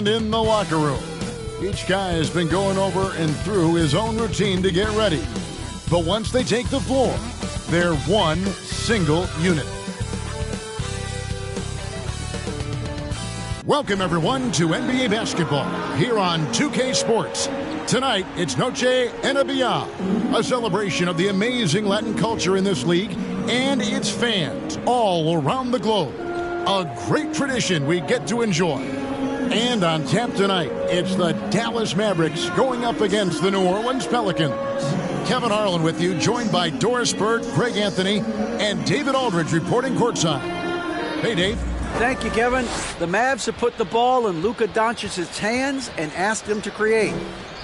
And in the locker room, each guy has been going over and through his own routine to get ready. But once they take the floor, they're one single unit. Welcome, everyone, to NBA basketball here on 2K Sports. Tonight, it's Noche Enabia, a celebration of the amazing Latin culture in this league and its fans all around the globe. A great tradition we get to enjoy. And on tap tonight, it's the Dallas Mavericks going up against the New Orleans Pelicans. Kevin Harlan with you, joined by Doris Bird, Greg Anthony, and David Aldridge reporting courtside. Hey, Dave. Thank you, Kevin. The Mavs have put the ball in Luka Doncic's hands and asked him to create.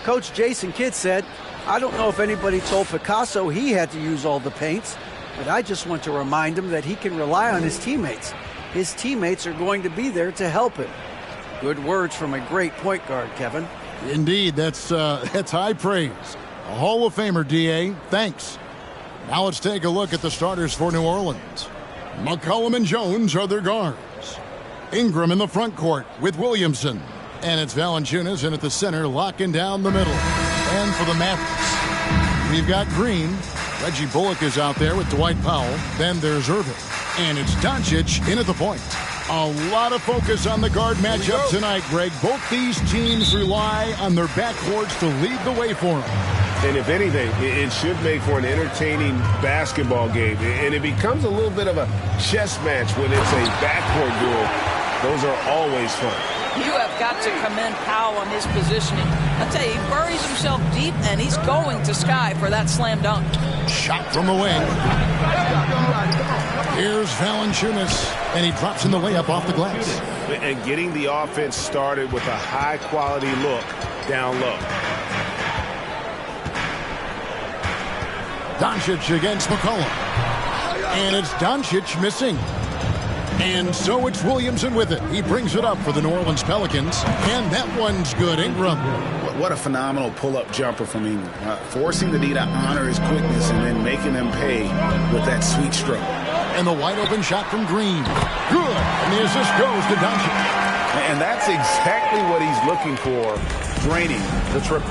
Coach Jason Kidd said, "I don't know if anybody told Picasso he had to use all the paints, but I just want to remind him that he can rely on his teammates. His teammates are going to be there to help him." Good words from a great point guard, Kevin. Indeed, that's high praise. A Hall of Famer, D.A. Thanks. Now let's take a look at the starters for New Orleans. McCollum and Jones are their guards. Ingram in the front court with Williamson. And it's Valanciunas in at the center, locking down the middle. And for the Mavericks, we've got Green. Reggie Bullock is out there with Dwight Powell. Then there's Irving. And it's Doncic in at the point. A lot of focus on the guard matchup tonight, Greg. Both these teams rely on their backcourts to lead the way for them. And if anything, it should make for an entertaining basketball game. And it becomes a little bit of a chess match when it's a backcourt duel. Those are always fun. You have got to commend Powell on his positioning. I'll tell you, he buries himself deep, and he's going to Sky for that slam dunk. Shot from the wing. Here's Valanciunas, and he drops in the layup off the glass. And getting the offense started with a high-quality look down low. Doncic against McCollum. And it's Doncic missing. And so it's Williamson with it. He brings it up for the New Orleans Pelicans. And that one's good. Ingram. What a phenomenal pull-up jumper from Ingram. Forcing the D to honor his quickness and then making them pay with that sweet stroke. And the wide-open shot from Green. Good. And the assist goes to Doncic. And that's exactly what he's looking for, draining the triple.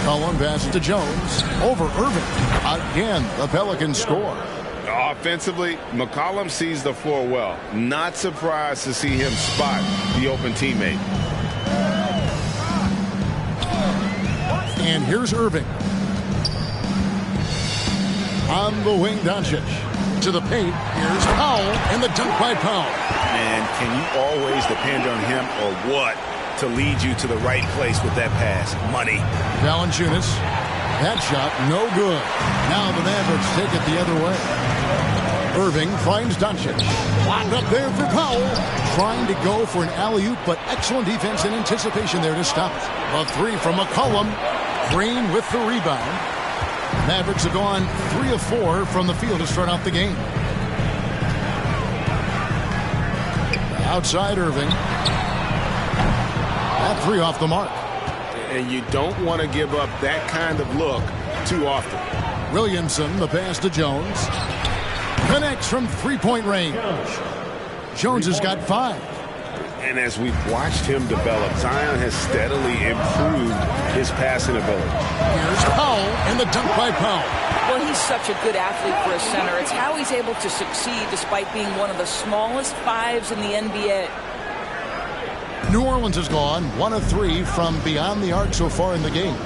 Cullen passes to Jones. Over Irving. Again, the Pelicans score. Offensively, McCollum sees the floor well. Not surprised to see him spot the open teammate. And here's Irving. On the wing, Doncic. To the paint, here's Powell, and the dunk by Powell. And can you always depend on him or what to lead you to the right place with that pass? Money. Valanciunas. That shot, no good. Now the Mavericks take it the other way. Irving finds Doncic. Locked up there for Powell. Trying to go for an alley-oop, but excellent defense and anticipation there to stop it. A three from McCollum. Green with the rebound. Mavericks have gone 3 of 4 from the field to start out the game. Outside Irving. That three off the mark. And you don't want to give up that kind of look too often. Williamson, the pass to Jones. Connects from three-point range. Jones has got 5. And as we've watched him develop, Zion has steadily improved his passing ability. Here's Powell, and the dunk by Powell. Well, he's such a good athlete for a center. It's how he's able to succeed despite being one of the smallest 5s in the NBA. New Orleans has gone 1 of 3 from beyond the arc so far in the game.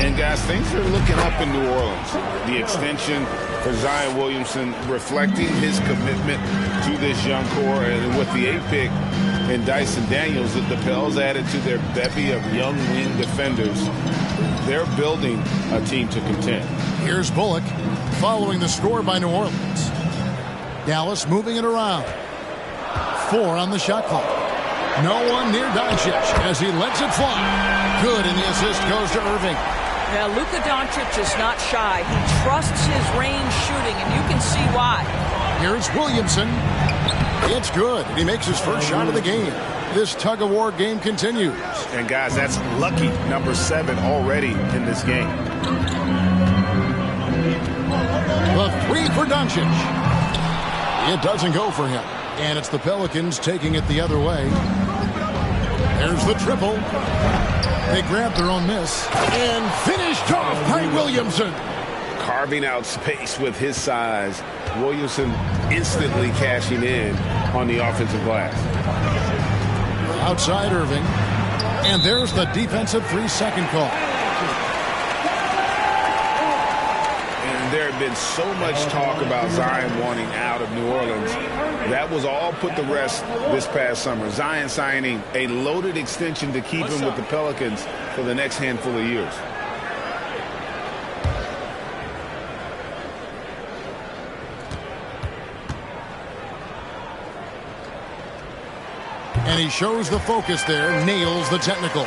And guys, things are looking up in New Orleans. The extension for Zion Williamson reflecting his commitment to this young core, and with the 8th pick and Dyson Daniels, the Pels added to their bevy of young wing defenders. They're building a team to contend. Here's Bullock following the score by New Orleans. Dallas moving it around. 4 on the shot clock. No one near Doncic as he lets it fly. Good, and the assist goes to Irving. Now, Luka Doncic is not shy. He trusts his range shooting, and you can see why. Here's Williamson. It's good, and he makes his first shot of the game. This tug-of-war game continues. And, guys, that's lucky number 7 already in this game. The three for Doncic. It doesn't go for him. And it's the Pelicans taking it the other way. There's the triple. They grab their own miss. And finished off by Williamson. Carving out space with his size. Williamson instantly cashing in on the offensive glass. Outside Irving. And there's the defensive 3-second call. And there had been so much talk about Zion wanting out of New Orleans. That was all put to rest this past summer. Zion signing a loaded extension to keep him with the Pelicans for the next handful of years. And he shows the focus there, nails the technical.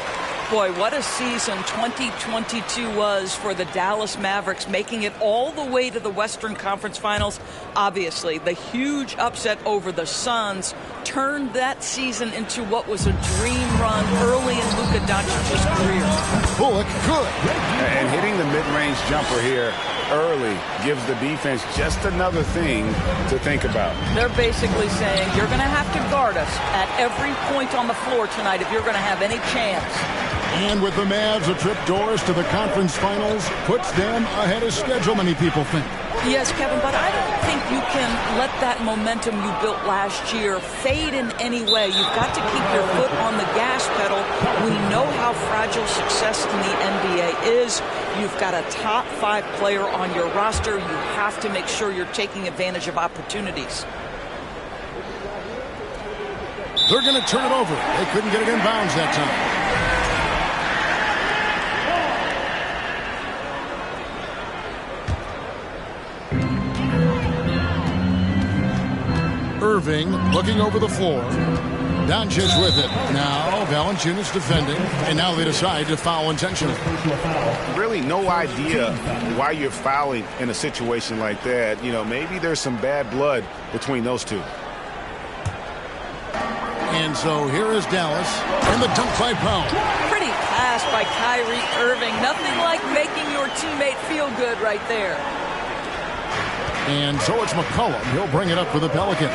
Boy, what a season 2022 was for the Dallas Mavericks, making it all the way to the Western Conference Finals. Obviously, the huge upset over the Suns turned that season into what was a dream run early in Luka Doncic's career. Bullock, good. And hitting the mid-range jumper here early gives the defense just another thing to think about. They're basically saying you're going to have to guard us at every point on the floor tonight if you're going to have any chance. And with the Mavs a trip doors to the conference finals, puts them ahead of schedule, many people think. Yes, Kevin, but I don't think you can let that momentum you built last year fade in any way. You've got to keep your foot on the gas pedal. We know how fragile success in the NBA is. You've got a top 5 player on your roster. You have to make sure you're taking advantage of opportunities. They're going to turn it over. They couldn't get it in bounds that time. Irving looking over the floor. Doncic with it. Now Valanciunas defending. And now they decide to foul intentionally. Really no idea why you're fouling in a situation like that. You know, maybe there's some bad blood between those two. And so here is Dallas. And the dunk by Powell. Pretty pass by Kyrie Irving. Nothing like making your teammate feel good right there. And so it's McCollum. He'll bring it up for the Pelicans.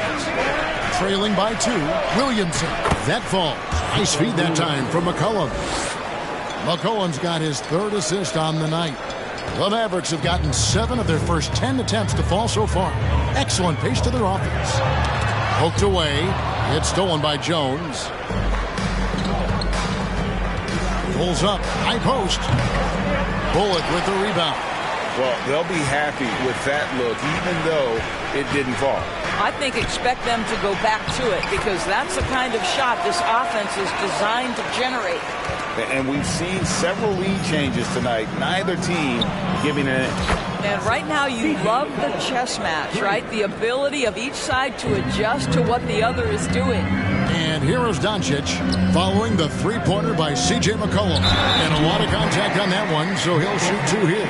Trailing by 2, Williamson. That falls. Nice feed that time from McCollum. McCollum's got his 3rd assist on the night. The Mavericks have gotten 7 of their first 10 attempts to fall so far. Excellent pace to their offense. Poked away. It's stolen by Jones. Pulls up. High post. Bullock with the rebound. Well, they'll be happy with that look, even though it didn't fall. I think expect them to go back to it because that's the kind of shot this offense is designed to generate. And we've seen several lead changes tonight. Neither team giving an inch. And right now you love the chess match, right? The ability of each side to adjust to what the other is doing. And here is Doncic following the 3-pointer by C.J. McCollum. And a lot of contact on that one, so he'll shoot 2 here.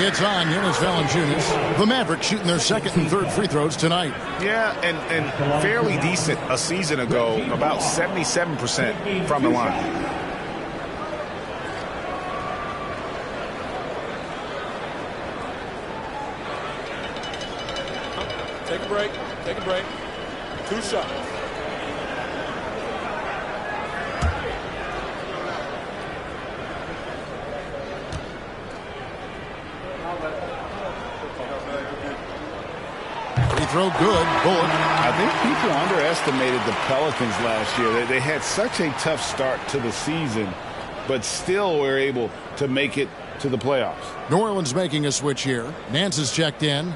It's on Jonas Valanciunas. The Mavericks shooting their 2nd and 3rd free throws tonight. Yeah, and fairly decent a season ago, about 77% from the line. Take a break. Take a break. 2 shots. Free throw good. Bullock. I think people underestimated the Pelicans last year. They had such a tough start to the season, but still were able to make it to the playoffs. New Orleans making a switch here. Nance is checked in.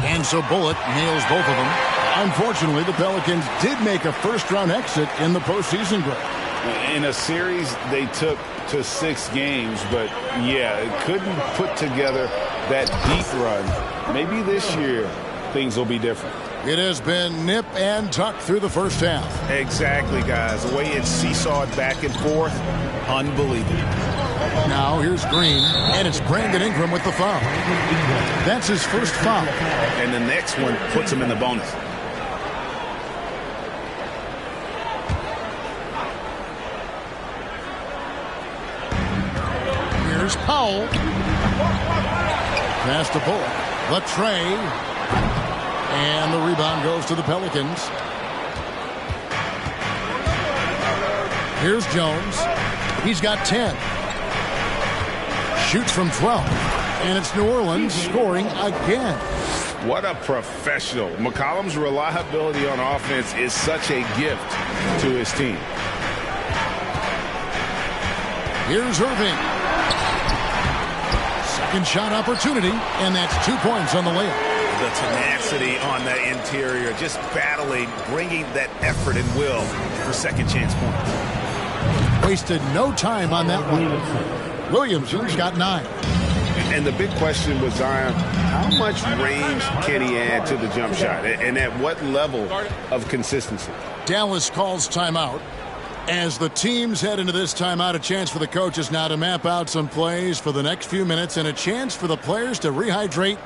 And so Bullock nails both of them. Unfortunately, the Pelicans did make a first-round exit in the postseason break. In a series they took to 6 games, but yeah, couldn't put together that deep run. Maybe this year things will be different. It has been nip and tuck through the first half. Exactly, guys. The way it's seesawed back and forth, unbelievable. Now here's Green, and it's Brandon Ingram with the foul. That's his first foul. And the next one puts him in the bonus. Here's Powell. Pass to Bullock. The tray. And the rebound goes to the Pelicans. Here's Jones. He's got 10. Shoots from 12. And it's New Orleans scoring again. What a professional. McCollum's reliability on offense is such a gift to his team. Here's Irving. Second shot opportunity, and that's 2 points on the layup. The tenacity on the interior, just battling, bringing that effort and will for second chance points. Wasted no time on that one. Williamson's got 9. And the big question with Zion, how much range can he add to the jump shot? And at what level of consistency? Dallas calls timeout. As the teams head into this timeout, a chance for the coaches now to map out some plays for the next few minutes and a chance for the players to rehydrate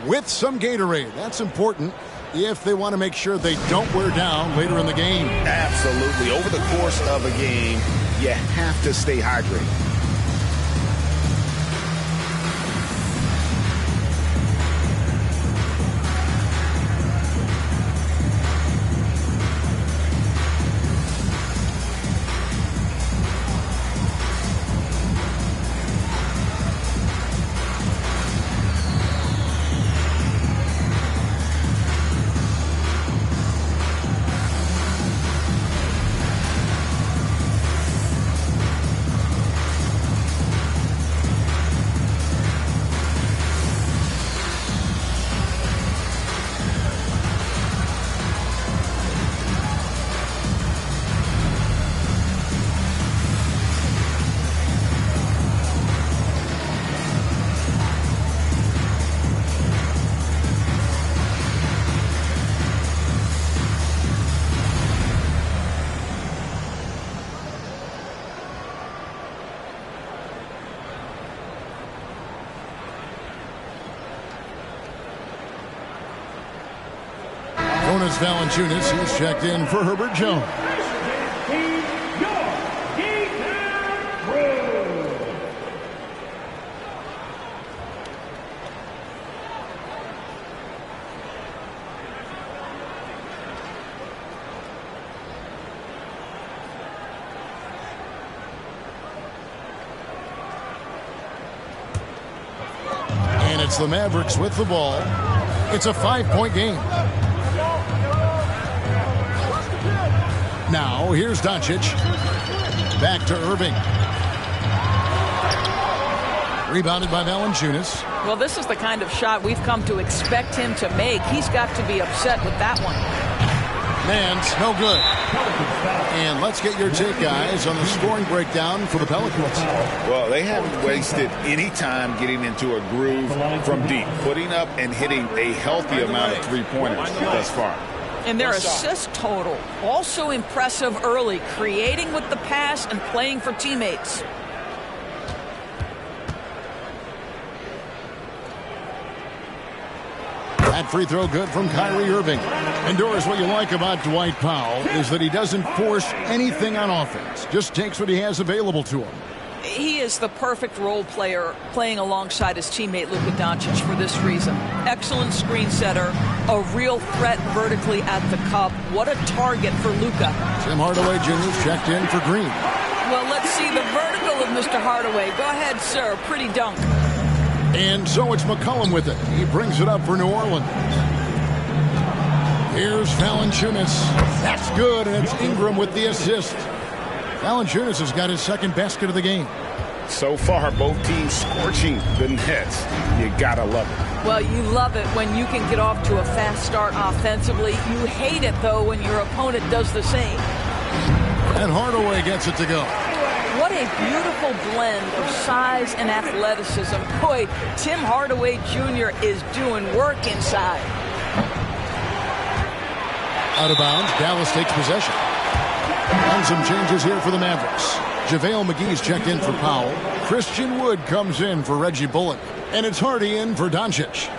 with some Gatorade. That's important if they want to make sure they don't wear down later in the game. Absolutely. Over the course of a game, you have to stay hydrated. Jonas Valanciunas, he's checked in for Herbert Jones. And it's the Mavericks with the ball. It's a 5-point game. Now, here's Doncic. Back to Irving. Rebounded by Valanciunas. Well, this is the kind of shot we've come to expect him to make. He's got to be upset with that one. Man's no good. And let's get your take, guys, on the scoring breakdown for the Pelicans. Well, they haven't wasted any time getting into a groove from deep, putting up and hitting a healthy amount of three-pointers thus far. And their assist total, also impressive early, creating with the pass and playing for teammates. That free throw good from Kyrie Irving. And Doris, what you like about Dwight Powell is that he doesn't force anything on offense, just takes what he has available to him. He is the perfect role player playing alongside his teammate Luka Doncic for this reason. Excellent screen setter, a real threat vertically at the cup. What a target for Luka. Tim Hardaway Jr. checked in for Green. Well, let's see the vertical of Mr. Hardaway. Go ahead, sir. Pretty dunk. And so it's McCollum with it. He brings it up for New Orleans. Here's Valanciunas. That's good, and it's Ingram with the assist. Valanciunas has got his second basket of the game. So far, both teams scorching the nets. You gotta love it. Well, you love it when you can get off to a fast start offensively. You hate it, though, when your opponent does the same. And Hardaway gets it to go. What a beautiful blend of size and athleticism. Boy, Tim Hardaway Jr. is doing work inside. Out of bounds, Dallas takes possession. And some changes here for the Mavericks. JaVale McGee's checked in for Powell. Christian Wood comes in for Reggie Bullock. And it's Hardy in for Doncic.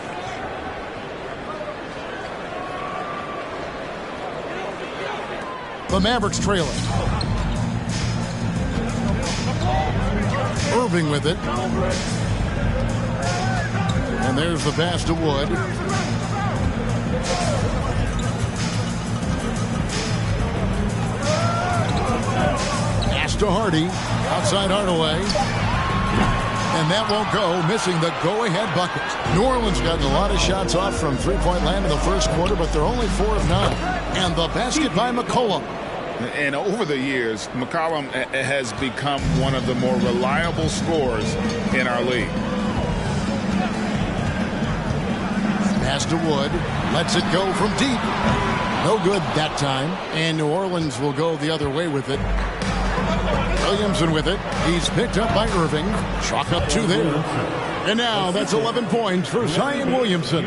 The Mavericks trailing. Irving with it. And there's the pass to Wood. Pass to Hardy. Outside Hardaway. And that won't go, missing the go-ahead bucket. New Orleans gotten a lot of shots off from three-point land in the first quarter, but they're only 4 of 9. And the basket by McCollum. And over the years, McCollum has become one of the more reliable scorers in our league. Pass to Wood. Lets it go from deep. No good that time. And New Orleans will go the other way with it. Williamson with it. He's picked up by Irving. Chalk up 2 there. And now that's 11 points for Zion Williamson.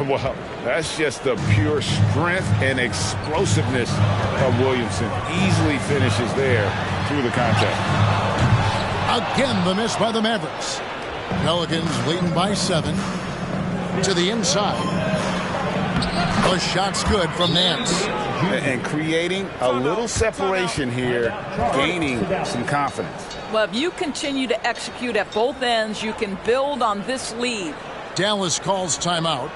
Well, that's just the pure strength and explosiveness of Williamson. Easily finishes there through the contact. Again, the miss by the Mavericks. Pelicans leading by 7. To the inside. The shot's good from Nance. And creating a little separation here, gaining some confidence. Well, if you continue to execute at both ends, you can build on this lead. Dallas calls timeout.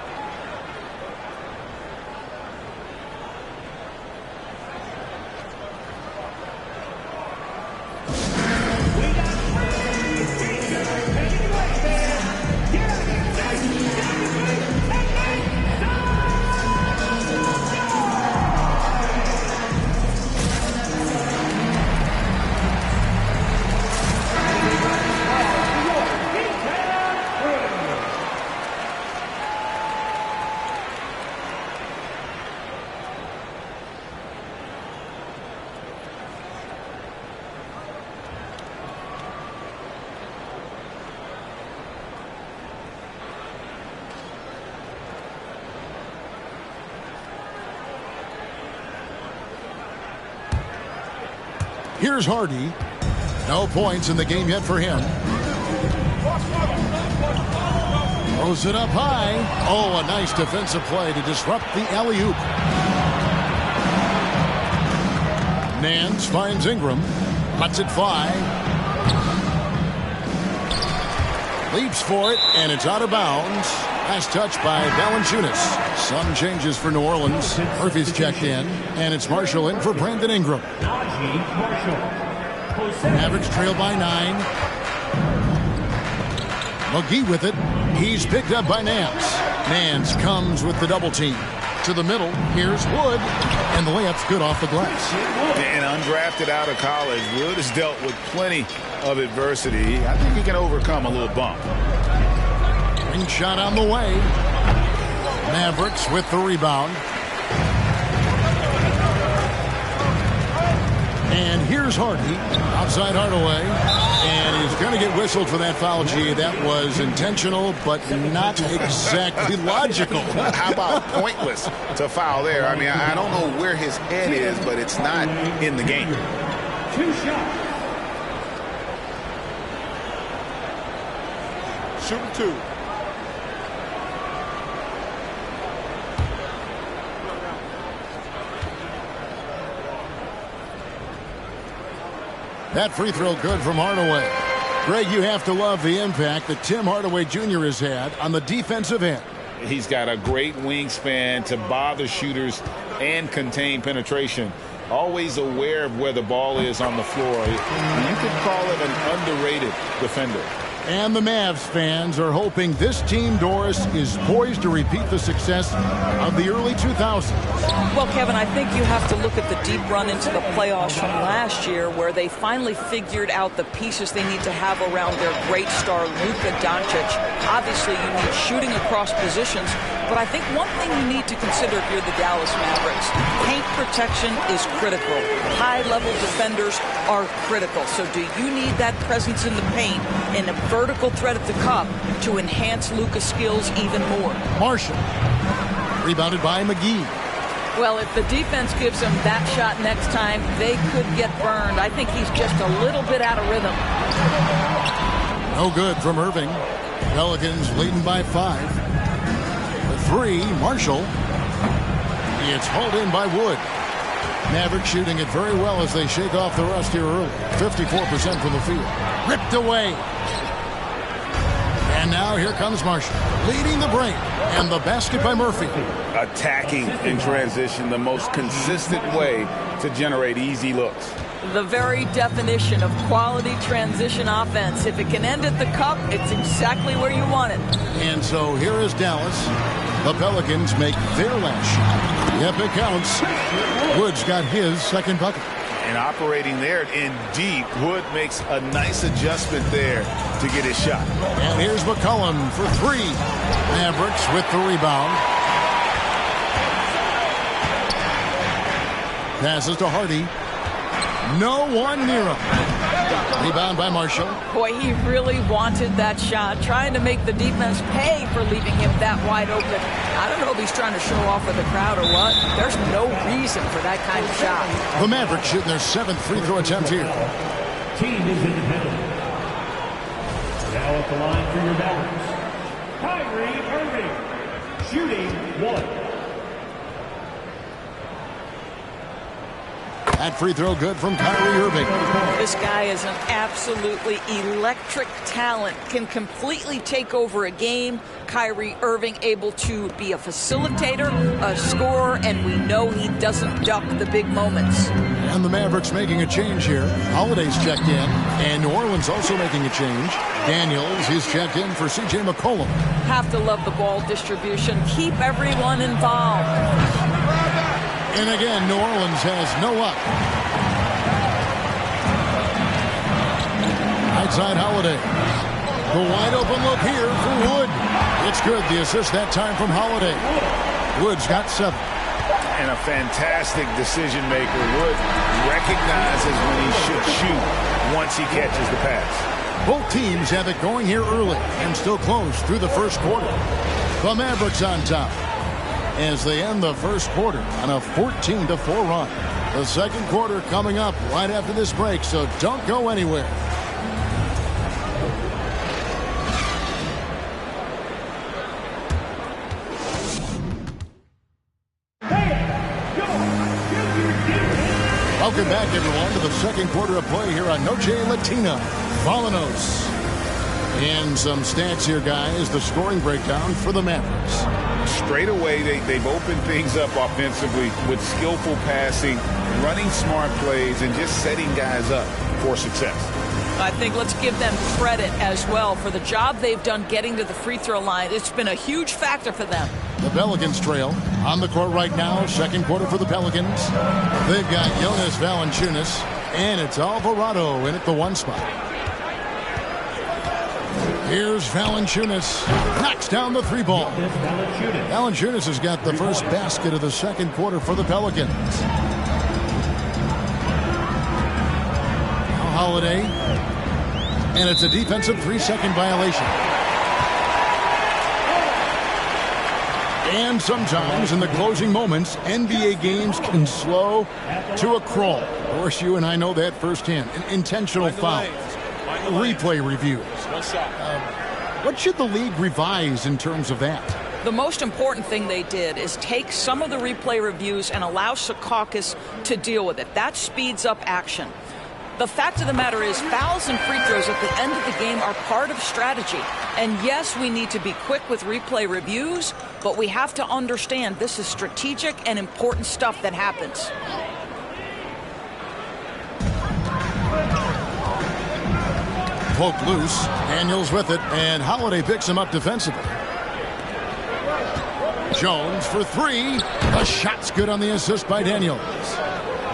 Here's Hardy. No points in the game yet for him. Throws it up high. Oh, a nice defensive play to disrupt the alley-oop. Nance finds Ingram. Lets it fly. Leaps for it, and it's out of bounds. Last touch by Valanciunas. Some changes for New Orleans. Murphy's checked in, and it's Marshall in for Brandon Ingram. Mavericks trail by 9. McGee with it. He's picked up by Nance. Nance comes with the double team. To the middle, here's Wood, and the layup's good off the glass. And undrafted out of college, Wood has dealt with plenty of adversity. I think he can overcome a little bump. Ring shot on the way. Mavericks with the rebound. And here's Hardy. Outside Hardaway. And he's going to get whistled for that foul, G. That was intentional, but not exactly logical. How about pointless to foul there? I mean, I don't know where his head is, but it's not in the game. 2 shots. Shooting 2. That free throw good from Hardaway. Greg, you have to love the impact that Tim Hardaway Jr. has had on the defensive end. He's got a great wingspan to bother shooters and contain penetration. Always aware of where the ball is on the floor. You could call it an underrated defender. And the Mavs fans are hoping this team, Doris, is poised to repeat the success of the early 2000s. Well, Kevin, I think you have to look at the deep run into the playoffs from last year where they finally figured out the pieces they need to have around their great star, Luka Doncic. Obviously, you need shooting across positions, but I think one thing you need to consider if you're the Dallas Mavericks, paint protection is critical. High-level defenders are critical. So do you need that presence in the paint and a vertical threat at the cup to enhance Luka's skills even more? Marshall. Rebounded by McGee. Well, if the defense gives him that shot next time, they could get burned. I think he's just a little bit out of rhythm. No good from Irving. Pelicans leading by 5. The 3, Marshall. It's hauled in by Wood. Mavericks shooting it very well as they shake off the rust here early. 54% from the field. Ripped away. And now here comes Marshall, leading the break. And the basket by Murphy. Attacking in transition, the most consistent way to generate easy looks. The very definition of quality transition offense. If it can end at the cup, it's exactly where you want it. And so here is Dallas. The Pelicans make their last shot. Yep, it counts. Wood's got his second bucket. And operating there in deep, Wood makes a nice adjustment there to get his shot. And here's McCollum for three. Mavericks with the rebound. Passes to Hardy. No one near him. Rebound by Marshall. Boy, he really wanted that shot, trying to make the defense pay for leaving him that wide open. I don't know if he's trying to show off with the crowd or what. There's no reason for that kind of shot. The Mavericks shooting their 7th free throw attempt here. Team is independent. Now at the line for your Mavericks, Kyrie Irving, shooting 1. That free throw good from Kyrie Irving. This guy is an absolutely electric talent, can completely take over a game. Kyrie Irving able to be a facilitator, a scorer, and we know he doesn't duck the big moments. And the Mavericks making a change here. Holiday's checked in, and New Orleans also making a change. Daniels is checked in for C.J. McCollum. Have to love the ball distribution. Keep everyone involved. And again, New Orleans has no luck. Outside Holiday. The wide open look here for Wood. It's good. The assist that time from Holiday. Wood's got 7. And a fantastic decision maker. Wood recognizes when he should shoot once he catches the pass. Both teams have it going here early and still close through the first quarter. The Mavericks on top as they end the first quarter on a 14-4 run. The second quarter coming up right after this break, so don't go anywhere. Welcome back, everyone, to the second quarter of play here on Noche Latina. Volanos. And some stats here, guys. The scoring breakdown for the Mavericks. Straight away, they've opened things up offensively with skillful passing, running smart plays, and just setting guys up for success. I think let's give them credit as well for the job they've done getting to the free throw line. It's been a huge factor for them. The Pelicans trail on the court right now. Second quarter for the Pelicans. They've got Jonas Valanciunas, and it's Alvarado in at the 1 spot. Here's Valanciunas. Knocks down the 3 ball. Valanciunas has got the first basket of the second quarter for the Pelicans. Now Holiday. And it's a defensive 3-second violation. And sometimes in the closing moments, NBA games can slow to a crawl. Of course, you and I know that firsthand. An intentional foul. Replay reviews. What should the league revise in terms of that? The most important thing they did is take some of the replay reviews and allow Secaucus to deal with it. That speeds up action. The fact of the matter is fouls and free throws at the end of the game are part of strategy. And yes, we need to be quick with replay reviews, but we have to understand this is strategic and important stuff that happens. Poked loose. Daniels with it, and Holiday picks him up defensively. Jones for 3. The shot's good on the assist by Daniels.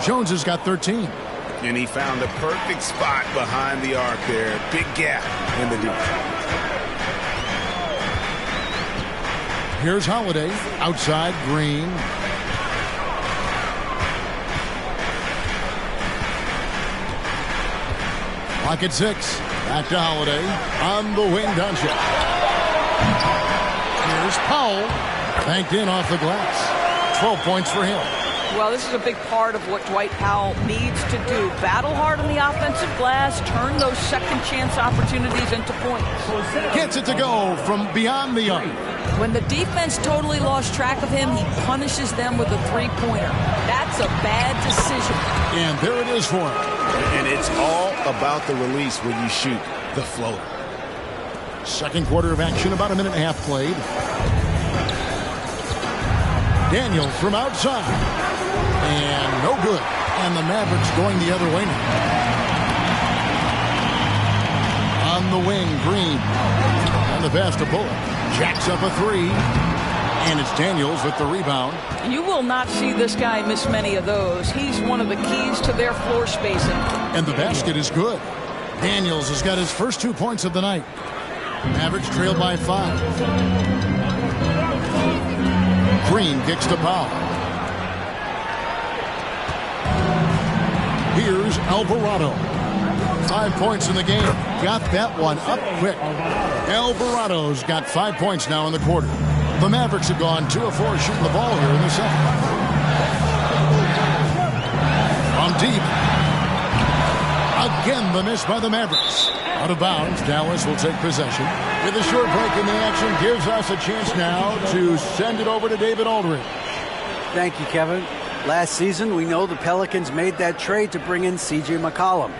Jones has got 13. And he found a perfect spot behind the arc there. Big gap in the defense. Here's Holiday. Outside, Green. Pocket 6. Back to Holiday. On the wing, Doncic. Here's Powell. Banked in off the glass. 12 points for him. Well, this is a big part of what Dwight Powell needs to do. Battle hard on the offensive glass, turn those second chance opportunities into points. Gets it to go from beyond the arc. When the defense totally lost track of him, he punishes them with a three-pointer. That's a bad decision. And there it is for him. And it's all about the release when you shoot the floater. Second quarter of action, about a minute and a half played. Daniels from outside. And no good. And the Mavericks going the other way now. On the wing, Green. And the pass to Bullock. Jacks up a three. And it's Daniels with the rebound. You will not see this guy miss many of those. He's one of the keys to their floor spacing. And the basket is good. Daniels has got his first 2 points of the night. Mavericks trailed by 5. Green kicks to Powell. Here's Alvarado. 5 points in the game. Got that one up quick. Alvarado's got 5 points now in the quarter. The Mavericks have gone 2 of 4 shooting the ball here in the second. From deep. Again, the miss by the Mavericks. Out of bounds, Dallas will take possession. With a short break in the action, gives us a chance now to send it over to David Aldridge. Thank you, Kevin. Last season, we know the Pelicans made that trade to bring in C.J. McCollum.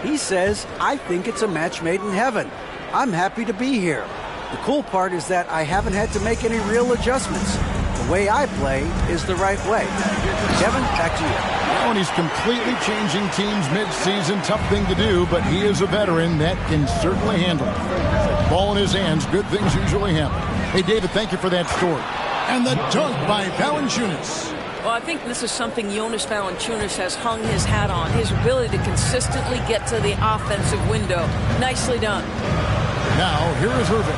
He says, I think it's a match made in heaven. I'm happy to be here. The cool part is that I haven't had to make any real adjustments. The way I play is the right way. Kevin, back to you. And he's completely changing teams mid-season. Tough thing to do, but he is a veteran that can certainly handle it. Ball in his hands, good things usually happen. Hey, David, thank you for that story. And the dunk by Valanciunas. Well, I think this is something Jonas Valanciunas has hung his hat on, his ability to consistently get to the offensive window. Nicely done. Now, here is Irving.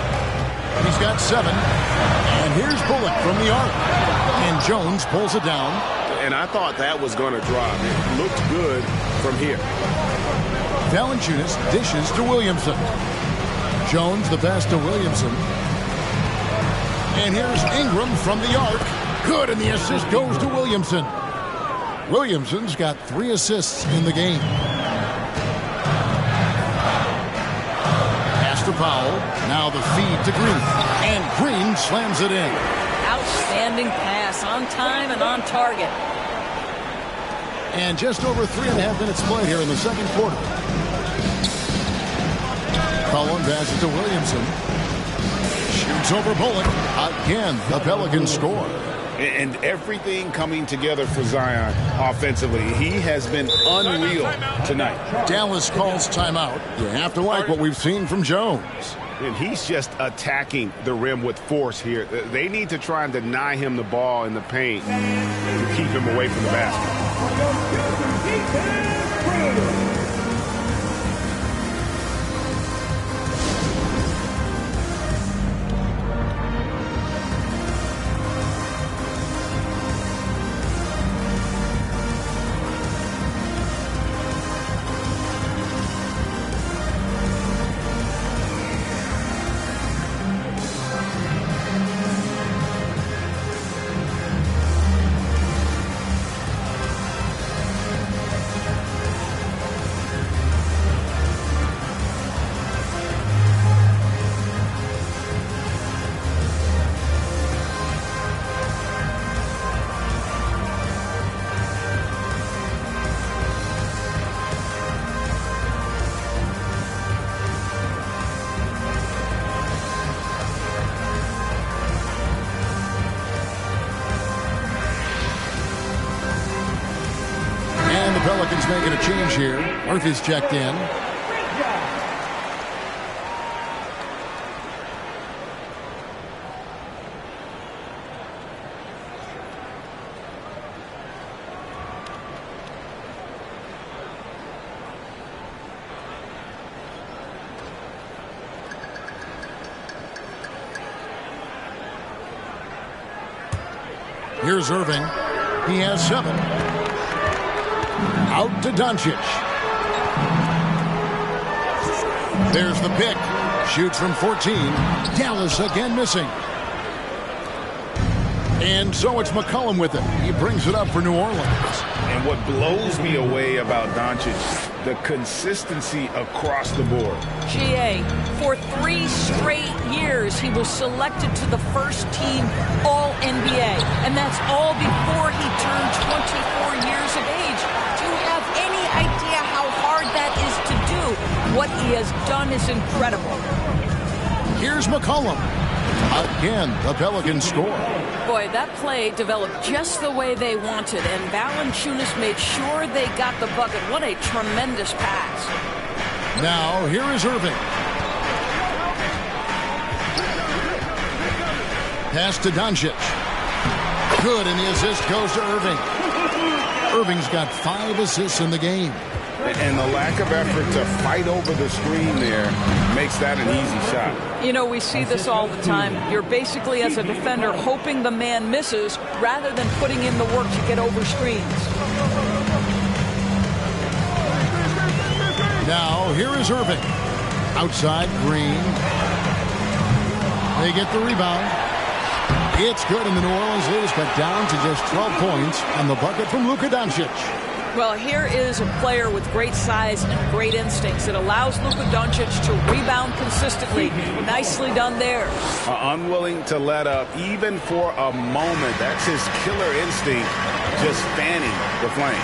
He's got 7. And here's Bullock from the arc. And Jones pulls it down. And I thought that was going to drop. It looked good from here. Valanciunas dishes to Williamson. Jones the pass to Williamson. And here's Ingram from the arc. Good, and the assist goes to Williamson. Williamson's got 3 assists in the game. Pass to Powell. Now the feed to Green. And Green slams it in. Outstanding pass, on time and on target. And just over 3.5 minutes played here in the second quarter. Cullen passes to Williamson. Shoots over Bullock. Again, the Pelicans score. And everything coming together for Zion offensively. He has been unreal tonight. Dallas calls timeout. You have to like what we've seen from Jones. And he's just attacking the rim with force here. They need to try and deny him the ball in the paint to keep him away from the basket. Pelicans making a change here. Murphy's checked in. Here's Irving. He has 7. Out to Doncic. There's the pick. Shoots from 14. Dallas again missing. And so it's McCollum with it. He brings it up for New Orleans. And what blows me away about Doncic, the consistency across the board. GA, for 3 straight years, he was selected to the first team All-NBA. And that's all before he turned 24 years of age. Do you have any idea how hard that is to do? What he has done is incredible. Here's McCollum. Again, the Pelicans score. Boy, that play developed just the way they wanted, and Valanciunas made sure they got the bucket. What a tremendous pass. Now, here is Irving. Pass to Doncic. Good, and the assist goes to Irving. Irving's got 5 assists in the game. And the lack of effort to fight over the screen there makes that an easy shot. You know, we see this all the time. You're basically, as a defender, hoping the man misses rather than putting in the work to get over screens. Now, here is Irving. Outside, Green. They get the rebound. It's good, and the New Orleans lead is cut down to just 12 points on the bucket from Luka Doncic. Well, here is a player with great size and great instincts. It allows Luka Doncic to rebound consistently. Nicely done there. Unwilling to let up even for a moment. That's his killer instinct, just fanning the flame.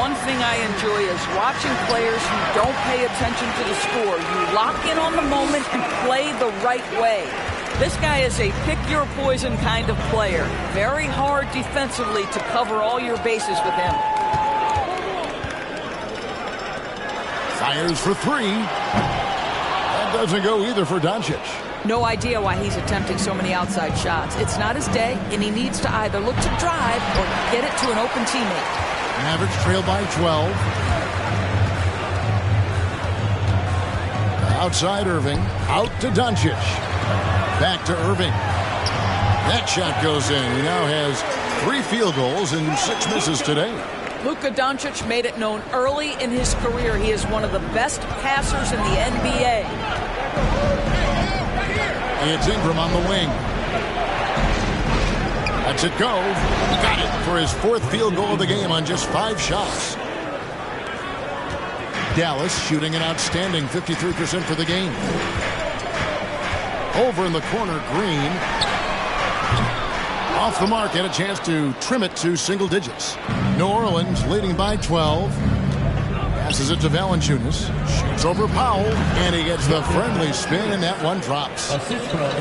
One thing I enjoy is watching players who don't pay attention to the score. You lock in on the moment and play the right way. This guy is a pick-your-poison kind of player. Very hard defensively to cover all your bases with him. Fires for 3. That doesn't go either for Doncic. No idea why he's attempting so many outside shots. It's not his day, and he needs to either look to drive or get it to an open teammate. Mavericks trail by 12. Outside Irving. Out to Doncic. Back to Irving. That shot goes in. He now has 3 field goals and 6 misses today. Luka Doncic made it known early in his career he is one of the best passers in the NBA. It's Ingram on the wing. Lets it go. Got it for his 4th field goal of the game on just 5 shots. Dallas shooting an outstanding 53% for the game. Over in the corner, Green. Off the mark, had a chance to trim it to single digits. New Orleans leading by 12. Passes it to Valanciunas. Shoots over Powell, and he gets the friendly spin, and that one drops.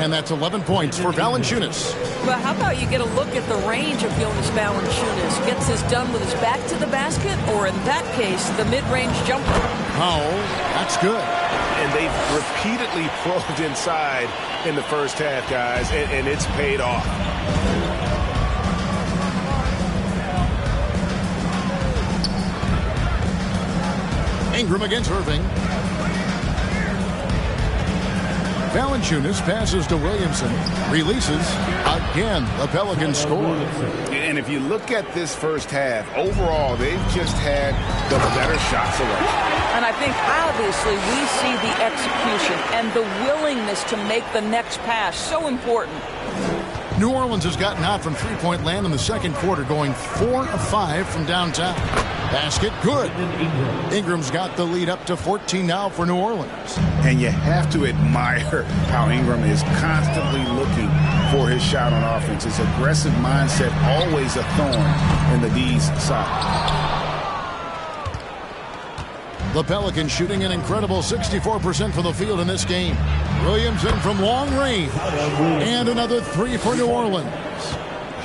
And that's 11 points for Valanciunas. Well, how about you get a look at the range of Jonas Valanciunas? Gets this done with his back to the basket, or in that case, the mid-range jumper. Powell, that's good. And they've repeatedly probed inside in the first half, guys, and it's paid off. Ingram against Irving. Valanciunas passes to Williamson. Releases. Again, the Pelicans score. And if you look at this first half, overall, they've just had the better shot selection. And I think, obviously, we see the execution and the willingness to make the next pass so important. New Orleans has gotten out from three-point land in the second quarter, going 4 of 5 from downtown. Basket, good. Ingram's got the lead up to 14 now for New Orleans. And you have to admire how Ingram is constantly looking for his shot on offense. His aggressive mindset always a thorn in the D's side. The Pelicans shooting an incredible 64% from the field in this game. Williamson from long range. And another 3 for New Orleans.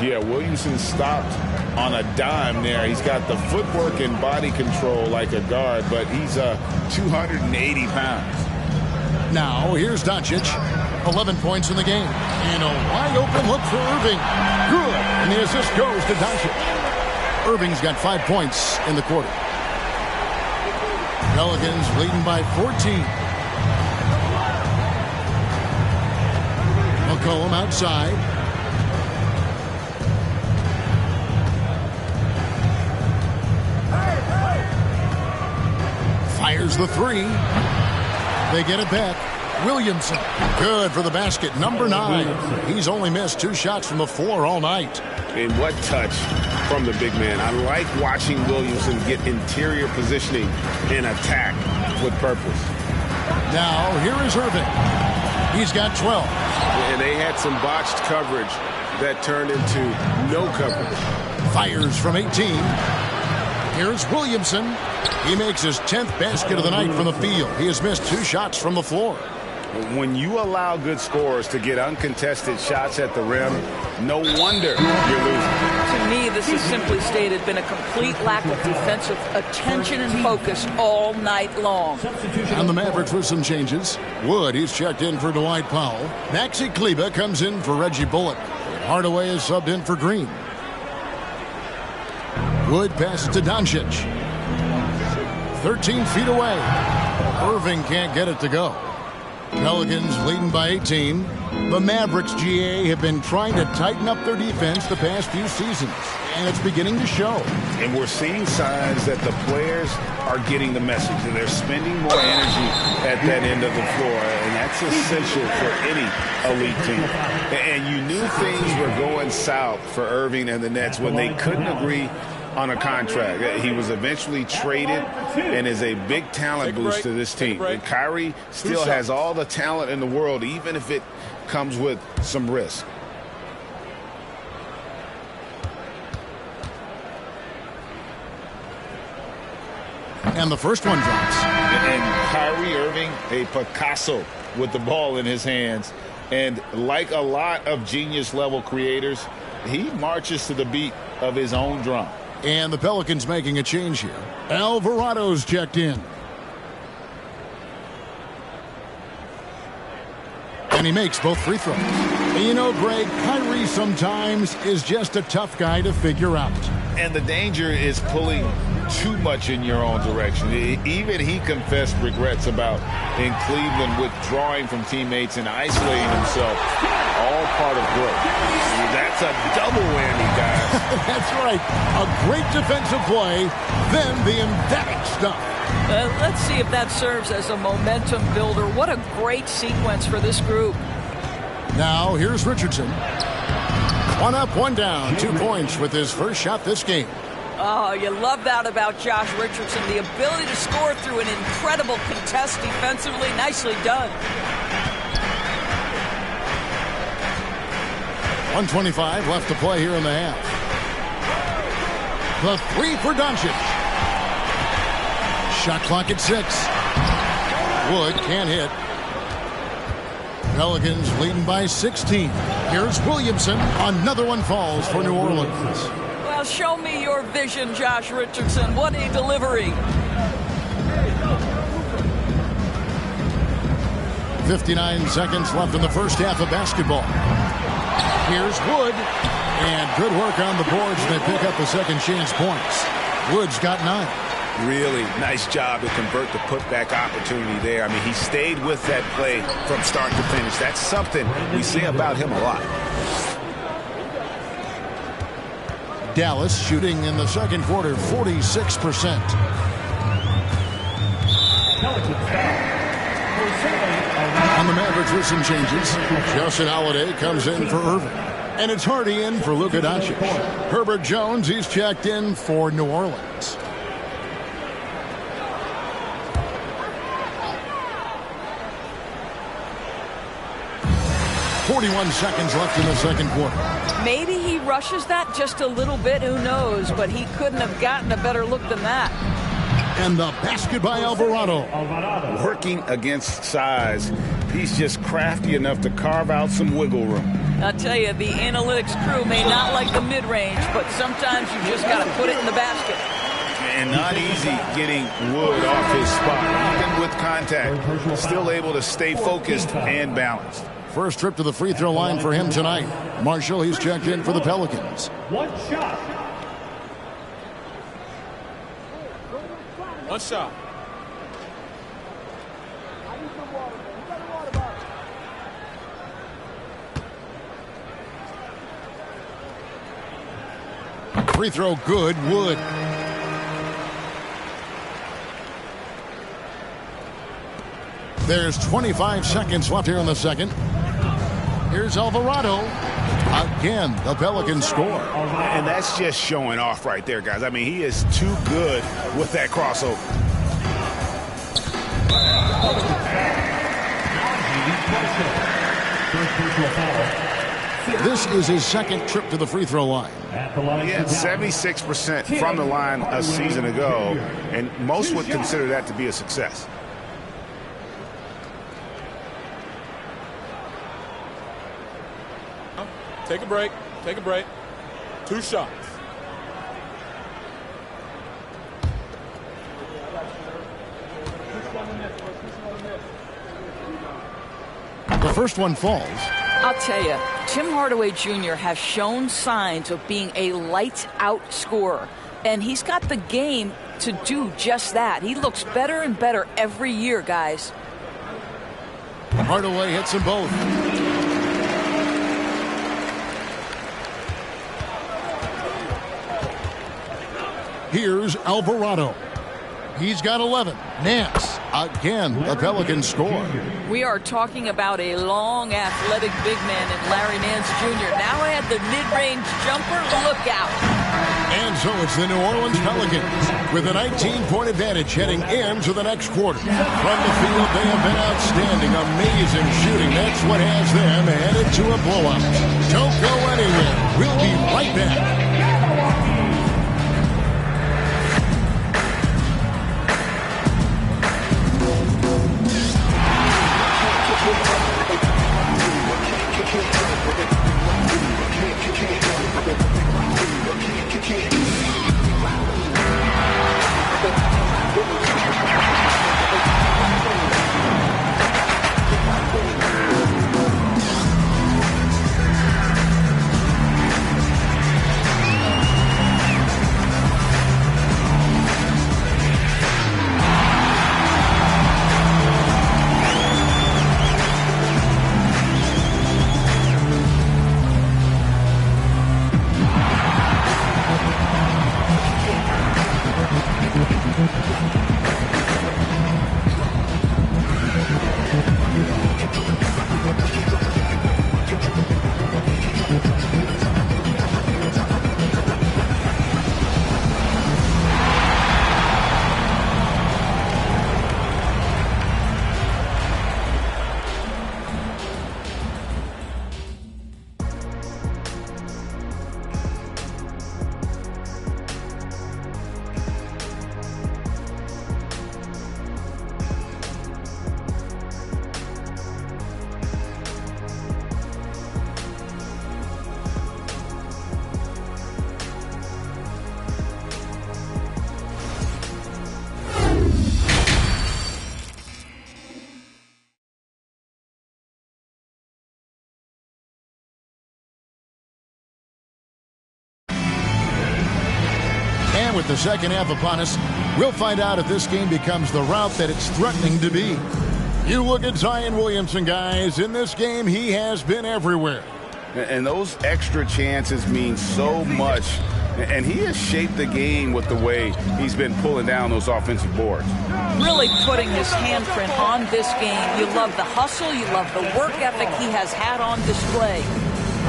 Yeah, Williamson stopped on a dime there. He's got the footwork and body control like a guard, but he's 280 pounds. Now, here's Doncic. 11 points in the game. And a wide open look for Irving. Good. And the assist goes to Doncic. Irving's got 5 points in the quarter. Pelicans leading by 14. McCollum outside. Fires the 3. They get it back. Williamson, good for the basket. Number 9. He's only missed 2 shots from the floor all night. And what touch from the big man. I like watching Williamson get interior positioning and attack with purpose. Now, here is Irving. He's got 12. And they had some botched coverage that turned into no coverage. Fires from 18. Here's Williamson. He makes his 10th basket of the night from the field. He has missed 2 shots from the floor. When you allow good scorers to get uncontested shots at the rim, no wonder you're losing. To me, this has simply stated been a complete lack of defensive attention and focus all night long. And the Mavericks with some changes. Wood, he's checked in for Dwight Powell. Maxi Kleber comes in for Reggie Bullock. Hardaway is subbed in for Green. Wood passes to Doncic. 13 feet away. Irving can't get it to go. Pelicans leading by 18. The Mavericks, GA, have been trying to tighten up their defense the past few seasons, and it's beginning to show. And we're seeing signs that the players are getting the message, and they're spending more energy at that end of the floor, and that's essential for any elite team. And you knew things were going south for Irving and the Nets when they couldn't agree on a contract. He was eventually traded and is a big talent boost to this team. And Kyrie still has all the talent in the world, even if it comes with some risk. And the first one drops. And Kyrie Irving, a Picasso with the ball in his hands. And like a lot of genius-level creators, he marches to the beat of his own drum. And the Pelicans making a change here. Alvarado's checked in. And he makes both free throws. And you know, Greg, Kyrie sometimes is just a tough guy to figure out. And the danger is pulling too much in your own direction. Even he confessed regrets about in Cleveland withdrawing from teammates and isolating himself. All part of growth. That's a double whammy, guys. That's right. A great defensive play, then the emphatic stuff. Let's see if that serves as a momentum builder. What a great sequence for this group. Now, here's Richardson. 1 up, 1 down. 2 points with his first shot this game. Oh, you love that about Josh Richardson. The ability to score through an incredible contest defensively. Nicely done. 1:25 left to play here in the half. The 3 for Doncic. Shot clock at 6. Wood can't hit. Pelicans leading by 16. Here's Williamson. Another one falls for New Orleans. Well, show me your vision, Josh Richardson. What a delivery. 59 seconds left in the first half of basketball. Here's Wood. And good work on the boards. They pick up the second chance points. Wood's got 9. Really nice job to convert the putback opportunity there. I mean, he stayed with that play from start to finish. That's something we say about him a lot. Dallas shooting in the second quarter 46%. On the Mavericks with some changes. Justin Holiday comes in for Irving. And it's Hardy in for Luka Doncic. Herbert Jones, he's checked in for New Orleans. .41 seconds left in the second quarter. Maybe he rushes that just a little bit, who knows, but he couldn't have gotten a better look than that. And the basket by Alvarado. Working against size, he's just crafty enough to carve out some wiggle room. I'll tell you, the analytics crew may not like the mid-range, but sometimes you just got to put it in the basket. And not easy getting Wood off his spot. Even with contact, still able to stay focused and balanced. First trip to the free throw line for him tonight. Marshall, he's checked in for the Pelicans. 1 shot. 1 shot. Free throw good. Wood. There's 25 seconds left here in the second. Here's Alvarado. Again, the Pelicans score. And that's just showing off right there, guys. I mean, he is too good with that crossover. This is his second trip to the free throw line. He had 76% from the line a season ago, and most would consider that to be a success. Take a break. Take a break. 2 shots. The first one falls. I'll tell you, Tim Hardaway Jr. has shown signs of being a lights-out scorer, and he's got the game to do just that. He looks better and better every year, guys. Hardaway hits them both. Here's Alvarado. He's got 11. Nance. Again, the Pelicans score. We are talking about a long, athletic big man in Larry Nance Jr. Now add the mid-range jumper. Look out. And so it's the New Orleans Pelicans with a 19-point advantage heading into the next quarter. From the field, they have been outstanding. Amazing shooting. That's what has them headed to a blowout. Don't go anywhere. We'll be right back. With the second half upon us, we'll find out if this game becomes the route that it's threatening to be. You look at Zion Williamson, guys. In this game, he has been everywhere. And those extra chances mean so much. And he has shaped the game with the way he's been pulling down those offensive boards. Really putting his handprint on this game. You love the hustle. You love the work ethic he has had on display.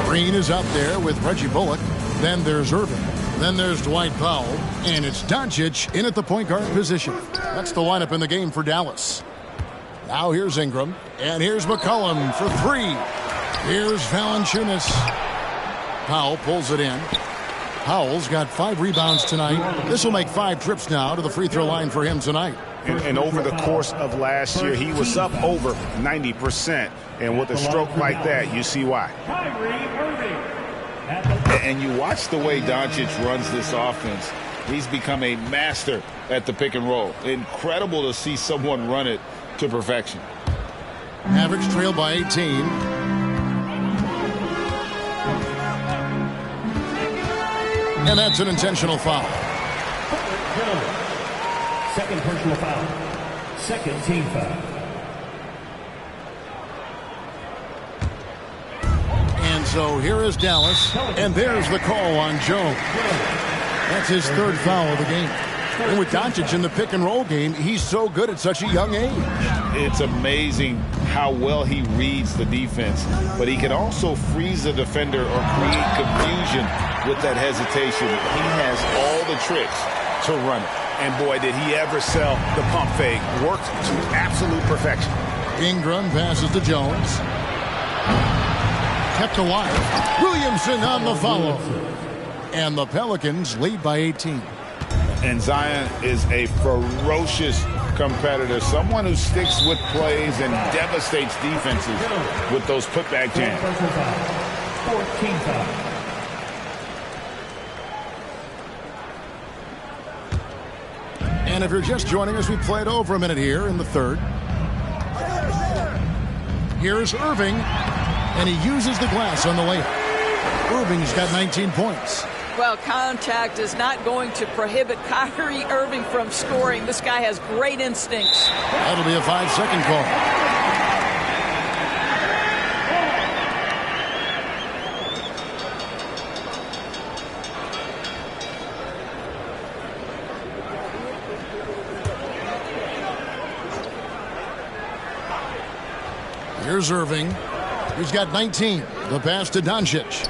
Green is up there with Reggie Bullock. Then there's Irving. Then there's Dwight Powell, and it's Doncic in at the point guard position. That's the lineup in the game for Dallas. Now here's Ingram, and here's McCollum for 3. Here's Valanciunas. Powell pulls it in. Powell's got 5 rebounds tonight. This will make 5 trips now to the free throw line for him tonight. And over the course of last year, he was up over 90%. And with a stroke like that, you see why. And you watch the way Doncic runs this offense. He's become a master at the pick and roll. Incredible to see someone run it to perfection. Mavericks trail by 18. And that's an intentional foul. Second personal foul. Second team foul. So here is Dallas, and there's the call on Jones. That's his 3rd foul of the game. And with Doncic in the pick-and-roll game, he's so good at such a young age. It's amazing how well he reads the defense, but he can also freeze the defender or create confusion with that hesitation. He has all the tricks to run it. And boy, did he ever sell the pump fake. Worked to absolute perfection. Ingram passes to Jones. Kept alive. Williamson on the follow. And the Pelicans lead by 18. And Zion is a ferocious competitor, someone who sticks with plays and devastates defenses with those putback jams. 14 times. And if you're just joining us, we played over a minute here in the third. Here's Irving, and he uses the glass on the layup. Irving's got 19 points. Well, contact is not going to prohibit Kyrie Irving from scoring. This guy has great instincts. That'll be a 5-second call. Here's Irving. He's got 19. The pass to Doncic.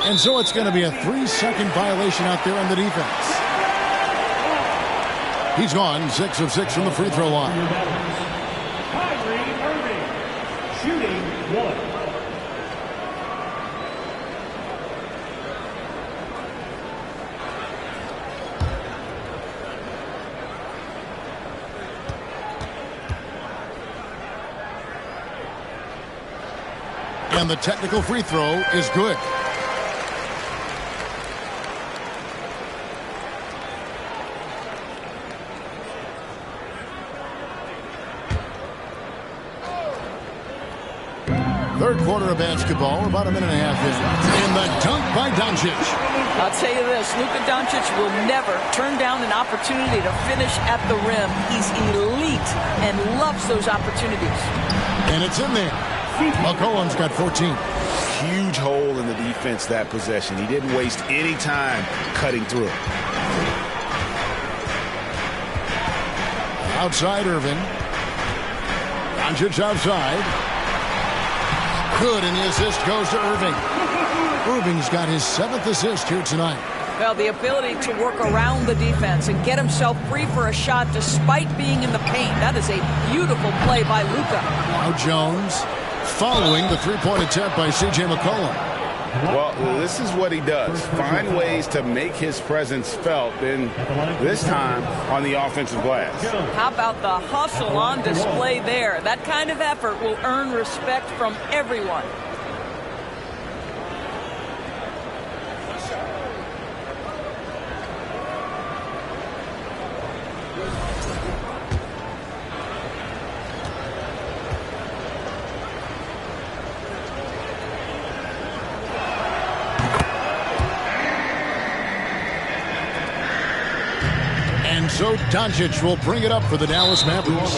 And so it's going to be a 3-second violation out there on the defense. He's gone 6 of 6 from the free throw line. Kyrie Irving, shooting 1. And the technical free throw is good. Third quarter of basketball, about a minute and a half in. And the dunk by Doncic. I'll tell you this, Luka Doncic will never turn down an opportunity to finish at the rim. He's elite and loves those opportunities. And it's in there. McCollum's got 14. Huge hole in the defense that possession. He didn't waste any time cutting through it. Outside Irving. Doncic outside. Good, and the assist goes to Irving. Irving's got his 7th assist here tonight. Well, the ability to work around the defense and get himself free for a shot despite being in the paint. That is a beautiful play by Luka. Now Jones following the three-point attempt by C.J. McCollum. Well, this is what he does. Find ways to make his presence felt, and this time on the offensive glass. How about the hustle on display there? That kind of effort will earn respect from everyone. So Doncic will bring it up for the Dallas Mavericks.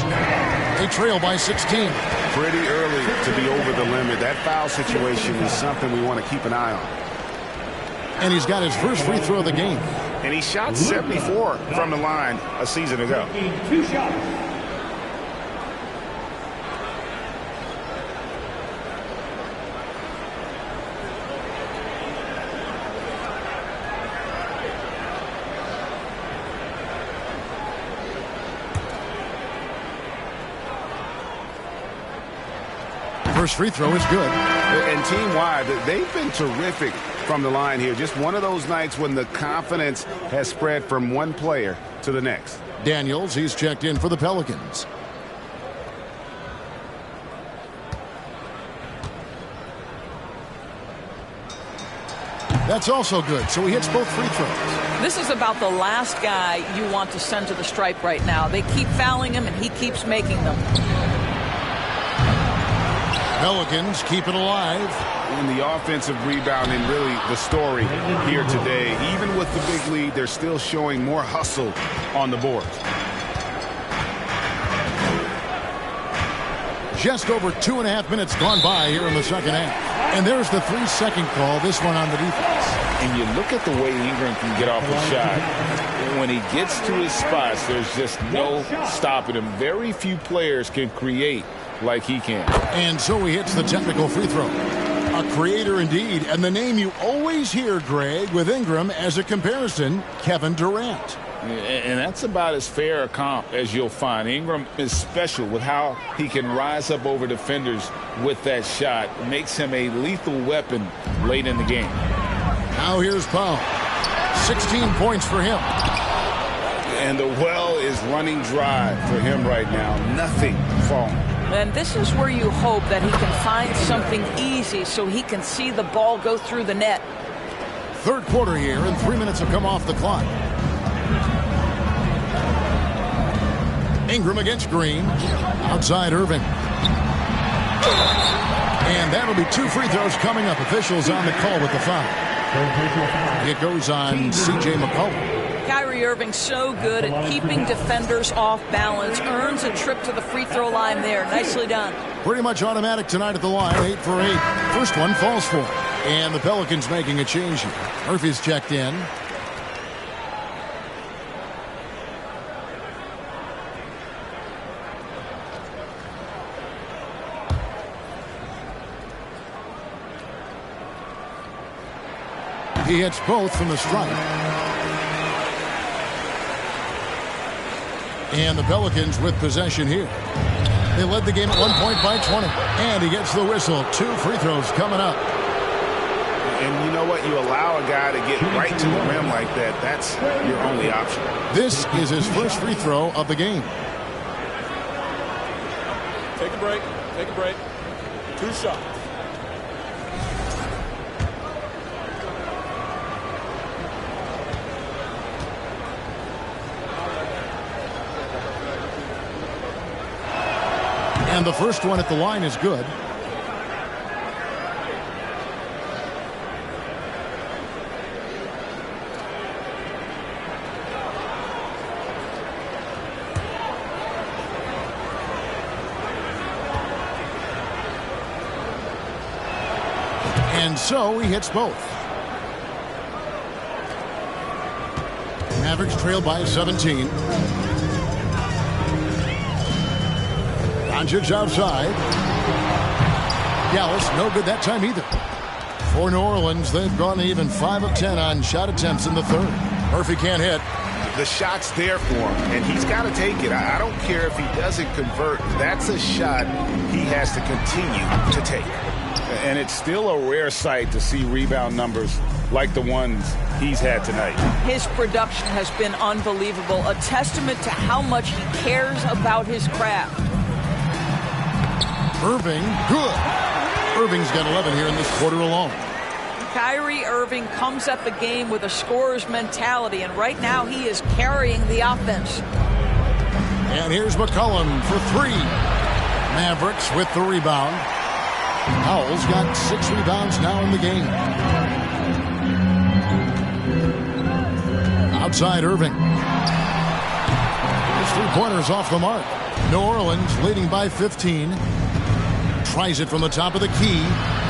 They trail by 16. Pretty early to be over the limit. That foul situation is something we want to keep an eye on. And he's got his first free throw of the game. And he shot 74 from the line a season ago. 2 shots. First free throw is good. And team-wide, they've been terrific from the line here. Just one of those nights when the confidence has spread from one player to the next. Daniels, he's checked in for the Pelicans. That's also good, so he hits both free throws. This is about the last guy you want to send to the stripe right now. They keep fouling him, and he keeps making them. Pelicans keep it alive. And the offensive rebounding, really the story here today. Even with the big lead, they're still showing more hustle on the board. Just over 2.5 minutes gone by here in the second half. And there's the 3-second call, this one on the defense. And you look at the way Ingram can get off the shot. When he gets to his spots, there's just no stopping him. Very few players can create like he can. And so he hits the technical free throw. A creator indeed, and the name you always hear, Greg, with Ingram as a comparison, Kevin Durant. And that's about as fair a comp as you'll find. Ingram is special with how he can rise up over defenders with that shot. It makes him a lethal weapon late in the game. Now here's Powell. 16 points for him. And the well is running dry for him right now. Nothing falling. And this is where you hope that he can find something easy so he can see the ball go through the net. Third quarter here, and 3 minutes have come off the clock. Ingram against Green. Outside Irving. And that'll be 2 free throws coming up. Officials on the call with the foul. It goes on C.J. McCollum. Kyrie Irving so good at keeping defenders off balance. Earns a trip to the free throw line there. Nicely done. Pretty much automatic tonight at the line. 8 for 8. First one falls for. And the Pelicans making a change here. Murphy's checked in. He hits both from the stripe. And the Pelicans with possession here. They led the game at 1 point by 20. And he gets the whistle. 2 free throws coming up. And you know what? You allow a guy to get right to the rim like that. That's your only option. This is his first free throw of the game. Take a break. Take a break. 2 shots. And the first one at the line is good. And so he hits both. Mavericks trail by 17. Doncic outside. Dallas no good that time either. For New Orleans, they've gone even 5 of 10 on shot attempts in the third. Murphy can't hit. The shot's there for him, and he's got to take it. I don't care if he doesn't convert. That's a shot he has to continue to take. And it's still a rare sight to see rebound numbers like the ones he's had tonight. His production has been unbelievable, a testament to how much he cares about his craft. Irving, good. Irving's got 11 here in this quarter alone. Kyrie Irving comes at the game with a scorer's mentality, and right now he is carrying the offense. And here's McCollum for 3. Mavericks with the rebound. Powell's got 6 rebounds now in the game. Outside Irving. His 3-pointers off the mark. New Orleans leading by 15. Tries it from the top of the key.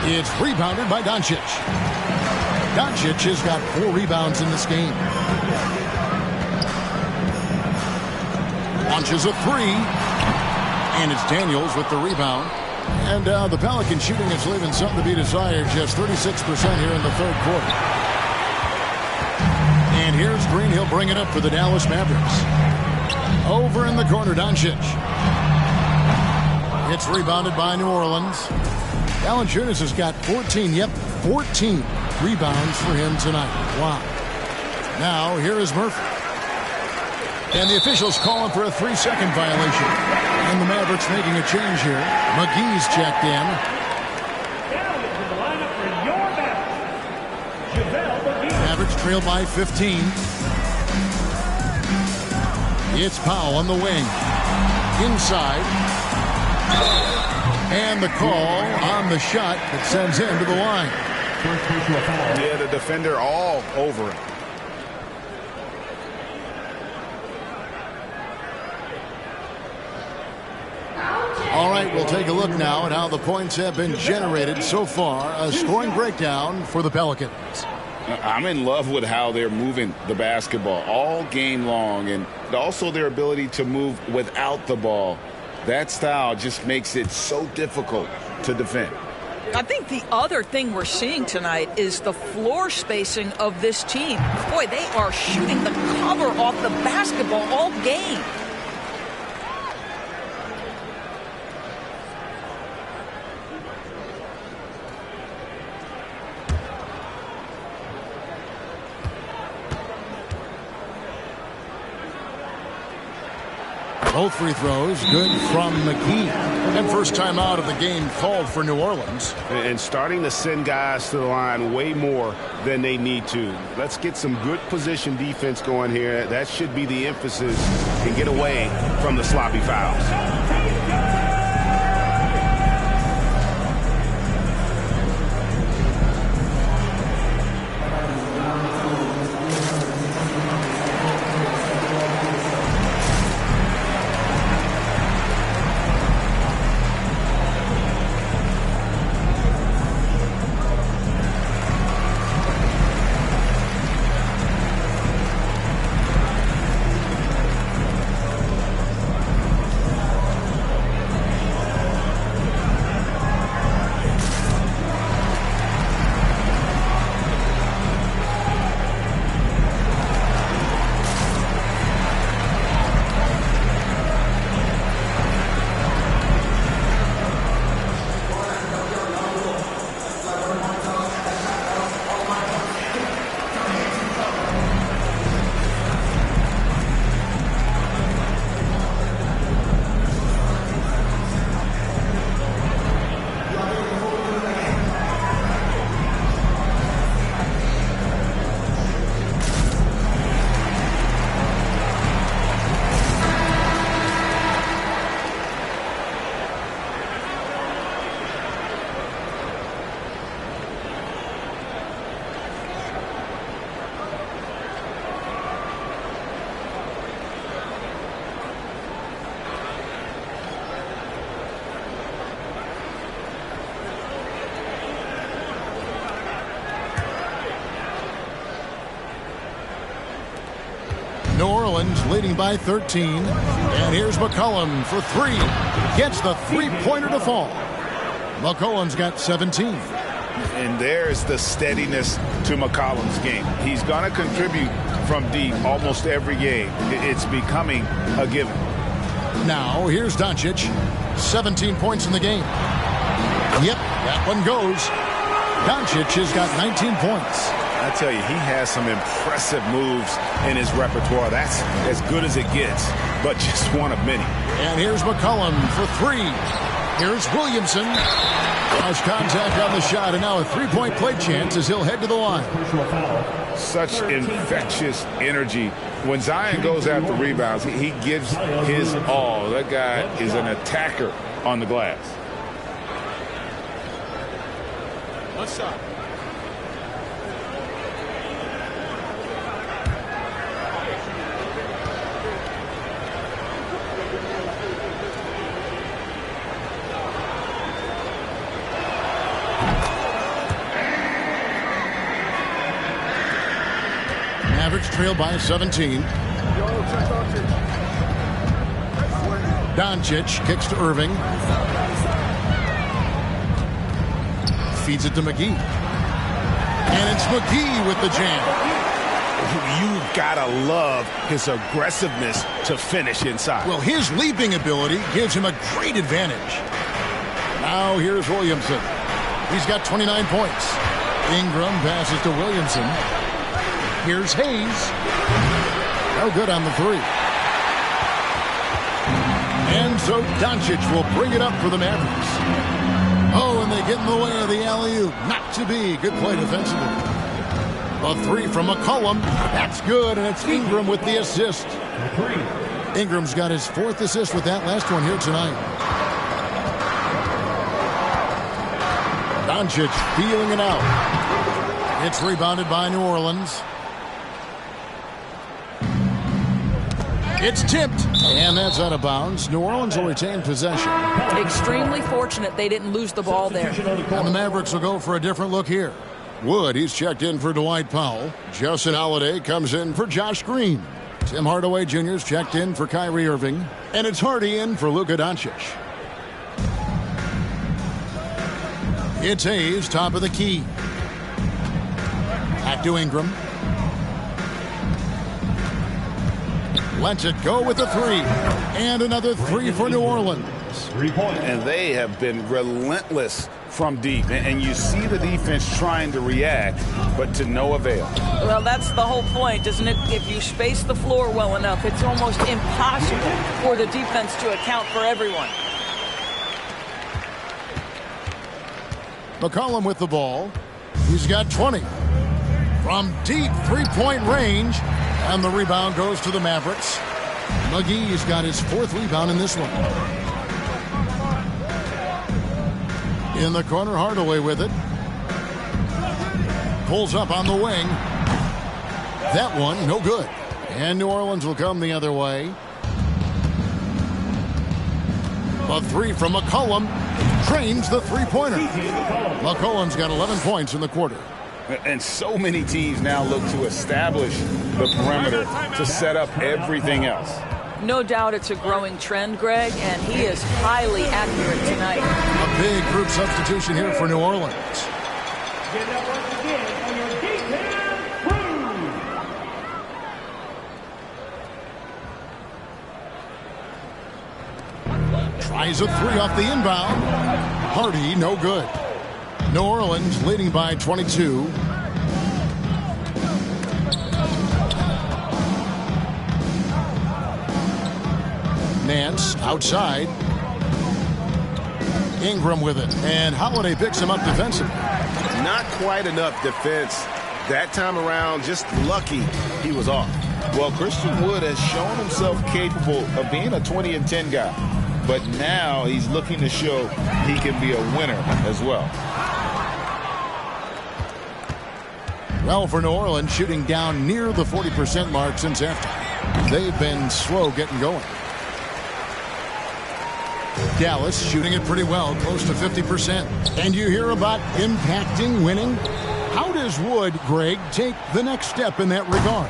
It's rebounded by Doncic. Doncic has got 4 rebounds in this game. Launches a 3. And it's Daniels with the rebound. And the Pelicans shooting is leaving something to be desired. Just 36% here in the third quarter. And here's Green. He'll bring it up for the Dallas Mavericks. Over in the corner, Doncic. It's rebounded by New Orleans. Valanciunas has got 14. Yep, 14 rebounds for him tonight. Wow. Now, here is Murphy. And the officials calling for a 3-second violation. And the Mavericks making a change here. McGee's checked in. Down into the lineup for your Mavericks. Mavericks trail by 15. It's Powell on the wing. Inside. And the call on the shot that sends him to the line. Yeah, the defender all over him. All right, we'll take a look now at how the points have been generated so far. A scoring breakdown for the Pelicans. I'm in love with how they're moving the basketball all game long, and also their ability to move without the ball. That style just makes it so difficult to defend. I think the other thing we're seeing tonight is the floor spacing of this team. Boy, they are shooting the cover off the basketball all game. Both free throws good from McGee. And first time out of the game called for New Orleans. And starting to send guys to the line way more than they need to. Let's get some good position defense going here. That should be the emphasis, and get away from the sloppy fouls. New Orleans leading by 13. And here's McCollum for three. Gets the three-pointer to fall. McCollum's got 17. And there's the steadiness to McCollum's game. He's going to contribute from deep almost every game. It's becoming a given. Now, here's Doncic. 17 points in the game. Yep, that one goes. Doncic has got 19 points. I tell you, he has some impressive moves in his repertoire. That's as good as it gets, but just one of many. And here's McCollum for three. Here's Williamson. Cross contact on the shot, and now a three-point play chance as he'll head to the line. Such infectious energy. When Zion goes after rebounds, he gives his all. That guy is an attacker on the glass. One shot. Mavericks trail by 17. Doncic kicks to Irving. Feeds it to McGee. And it's McGee with the jam. You gotta love his aggressiveness to finish inside. Well, his leaping ability gives him a great advantage. Now here's Williamson. He's got 29 points. Ingram passes to Williamson. Here's Hayes. No good on the three. And so Doncic will bring it up for the Mavericks. Oh, and they get in the way of the alley-oop. Not to be. Good play defensively. A three from McCollum. That's good, and it's Ingram with the assist. Ingram's got his fourth assist with that last one here tonight. Doncic feeling it out. It's rebounded by New Orleans. It's tipped, and that's out of bounds. New Orleans will retain possession. Extremely fortunate they didn't lose the ball there. And the Mavericks will go for a different look here. Wood, he's checked in for Dwight Powell. Justin Holiday comes in for Josh Green. Tim Hardaway Jr.'s checked in for Kyrie Irving. And it's Hardy in for Luka Doncic. It's Hayes, top of the key. Back to Ingram. Lets it go with the three. And another three for New Orleans. 3 points. And they have been relentless from deep. And you see the defense trying to react, but to no avail. Well, that's the whole point, isn't it? If you space the floor well enough, it's almost impossible for the defense to account for everyone. McCollum with the ball. He's got 20. From deep three-point range. And the rebound goes to the Mavericks. McGee's got his 4th rebound in this one. In the corner, Hardaway with it. Pulls up on the wing. That one, no good. And New Orleans will come the other way. A three from McCollum. Drains the three-pointer. McCollum's got 11 points in the quarter. And so many teams now look to establish the perimeter to set up everything else. No doubt it's a growing trend, Greg, and he is highly accurate tonight. A big group substitution here for New Orleans. Get up once again for your defense crew. Tries a three off the inbound. Hardy, no good. New Orleans leading by 22. Nance outside. Ingram with it. And Holiday picks him up defensively. Not quite enough defense that time around. Just lucky he was off. Well, Christian Wood has shown himself capable of being a 20-10 guy. But now he's looking to show he can be a winner as well. Well, for New Orleans, shooting down near the 40% mark since halftime. They've been slow getting going. Dallas shooting it pretty well, close to 50%. And you hear about impacting winning? How does Wood, Greg, take the next step in that regard?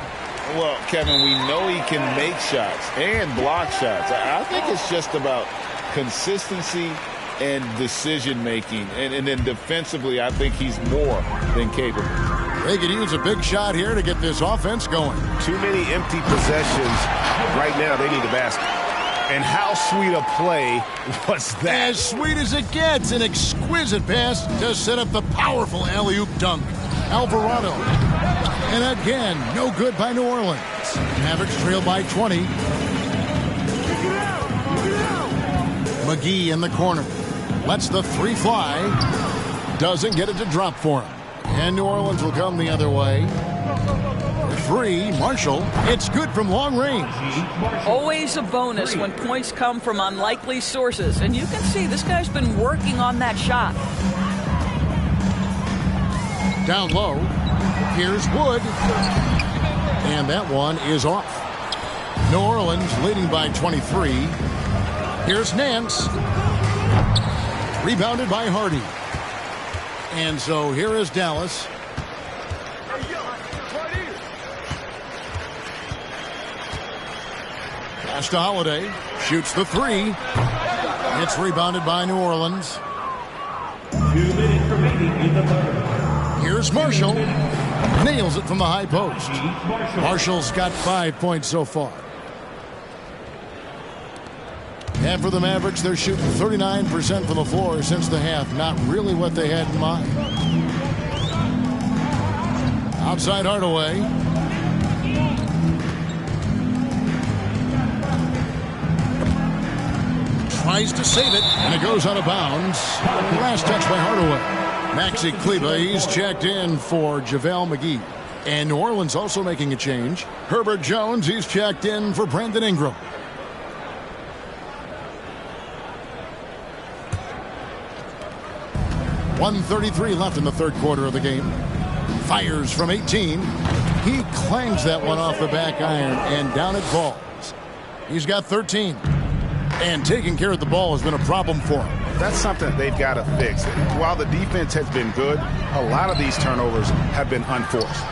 Well, Kevin, we know he can make shots and block shots. I think it's just about consistency and decision-making. And then defensively, I think he's more than capable. They could use a big shot here to get this offense going. Too many empty possessions. Right now, they need the basket. And how sweet a play was that? As sweet as it gets, an exquisite pass to set up the powerful alley-oop dunk. Alvarado. And again, no good by New Orleans. Mavericks trail by 20. McGee in the corner. Lets the three fly. Doesn't get it to drop for him. And New Orleans will come the other way. Three, Marshall. It's good from long range. Always a bonus when points come from unlikely sources. And you can see this guy's been working on that shot. Down low. Here's Wood. And that one is off. New Orleans leading by 23. Here's Nance. Rebounded by Hardy. And so here is Dallas. Pass to Holiday. Shoots the three. It's rebounded by New Orleans. 2 minutes remaining in the third. Here's Marshall. Nails it from the high post. Marshall's got 5 points so far. And for the Mavericks, they're shooting 39% from the floor since the half. Not really what they had in mind. Outside Hardaway. Tries to save it, and it goes out of bounds. Last touch by Hardaway. Maxi Kleba, he's checked in for JaVale McGee. And New Orleans also making a change. Herbert Jones, he's checked in for Brandon Ingram. .133 left in the third quarter of the game. Fires from 18. He clangs that one off the back iron, and down it falls. He's got 13. And taking care of the ball has been a problem for him. that's something that they've got to fix. While the defense has been good, a lot of these turnovers have been unforced.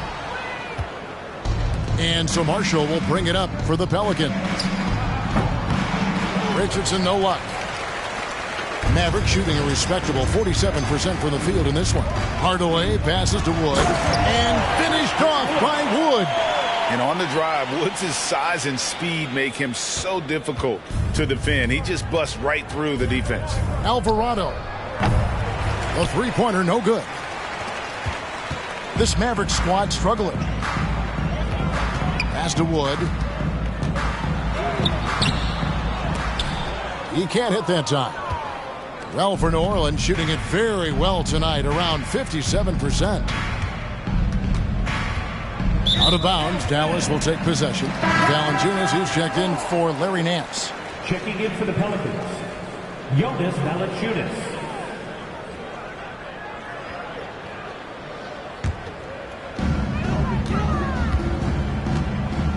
And so Marshall will bring it up for the Pelicans. Richardson, no luck. Mavericks shooting a respectable 47% from the field in this one. Hardaway passes to Wood and finished off by Wood. And on the drive, Woods' size and speed make him so difficult to defend. He just busts right through the defense. Alvarado. The three-pointer, no good. This Mavericks squad struggling. Pass to Wood. He can't hit that time. Well, for New Orleans, shooting it very well tonight, around 57%. Out of bounds, Dallas will take possession. Valanciunas, who's checked in for Larry Nance. Checking in for the Pelicans, Jonas Valanciunas.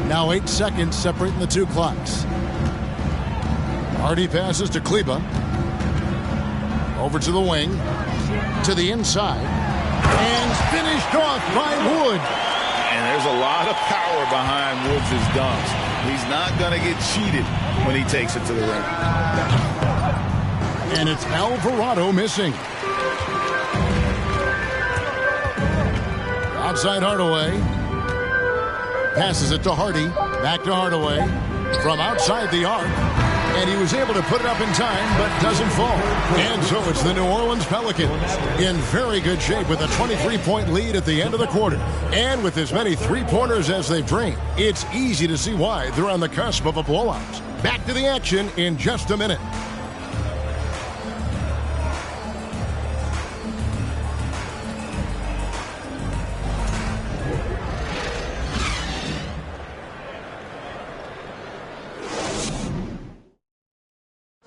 Now 8 seconds separating the two clocks. Hardy passes to Kleba. Over to the wing. To the inside. And finished off by Wood. And there's a lot of power behind Woods' dunks. He's not going to get cheated when he takes it to the rim. And it's Alvarado missing. Outside Hardaway. Passes it to Hardy. Back to Hardaway. From outside the arc. And he was able to put it up in time, but doesn't fall. And so it's the New Orleans Pelicans in very good shape with a 23-point lead at the end of the quarter. And with as many three-pointers as they've drained, it's easy to see why they're on the cusp of a blowout. Back to the action in just a minute.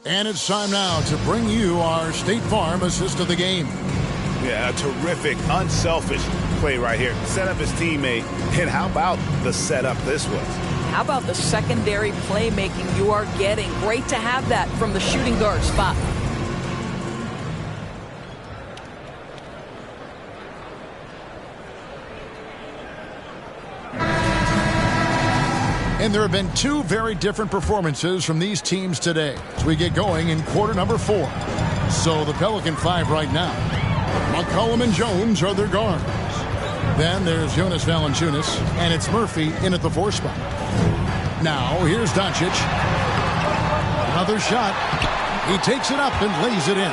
And it's time now to bring you our State Farm assist of the game. Yeah, a terrific, unselfish play right here. Set up his teammate. And how about the setup this was? How about the secondary playmaking you are getting? Great to have that from the shooting guard spot. And there have been two very different performances from these teams today as we get going in quarter number 4. So the Pelican 5 right now. McCollum and Jones are their guards. Then there's Jonas Valanciunas, and it's Murphy in at the 4 spot. Now here's Doncic. Another shot. He takes it up and lays it in.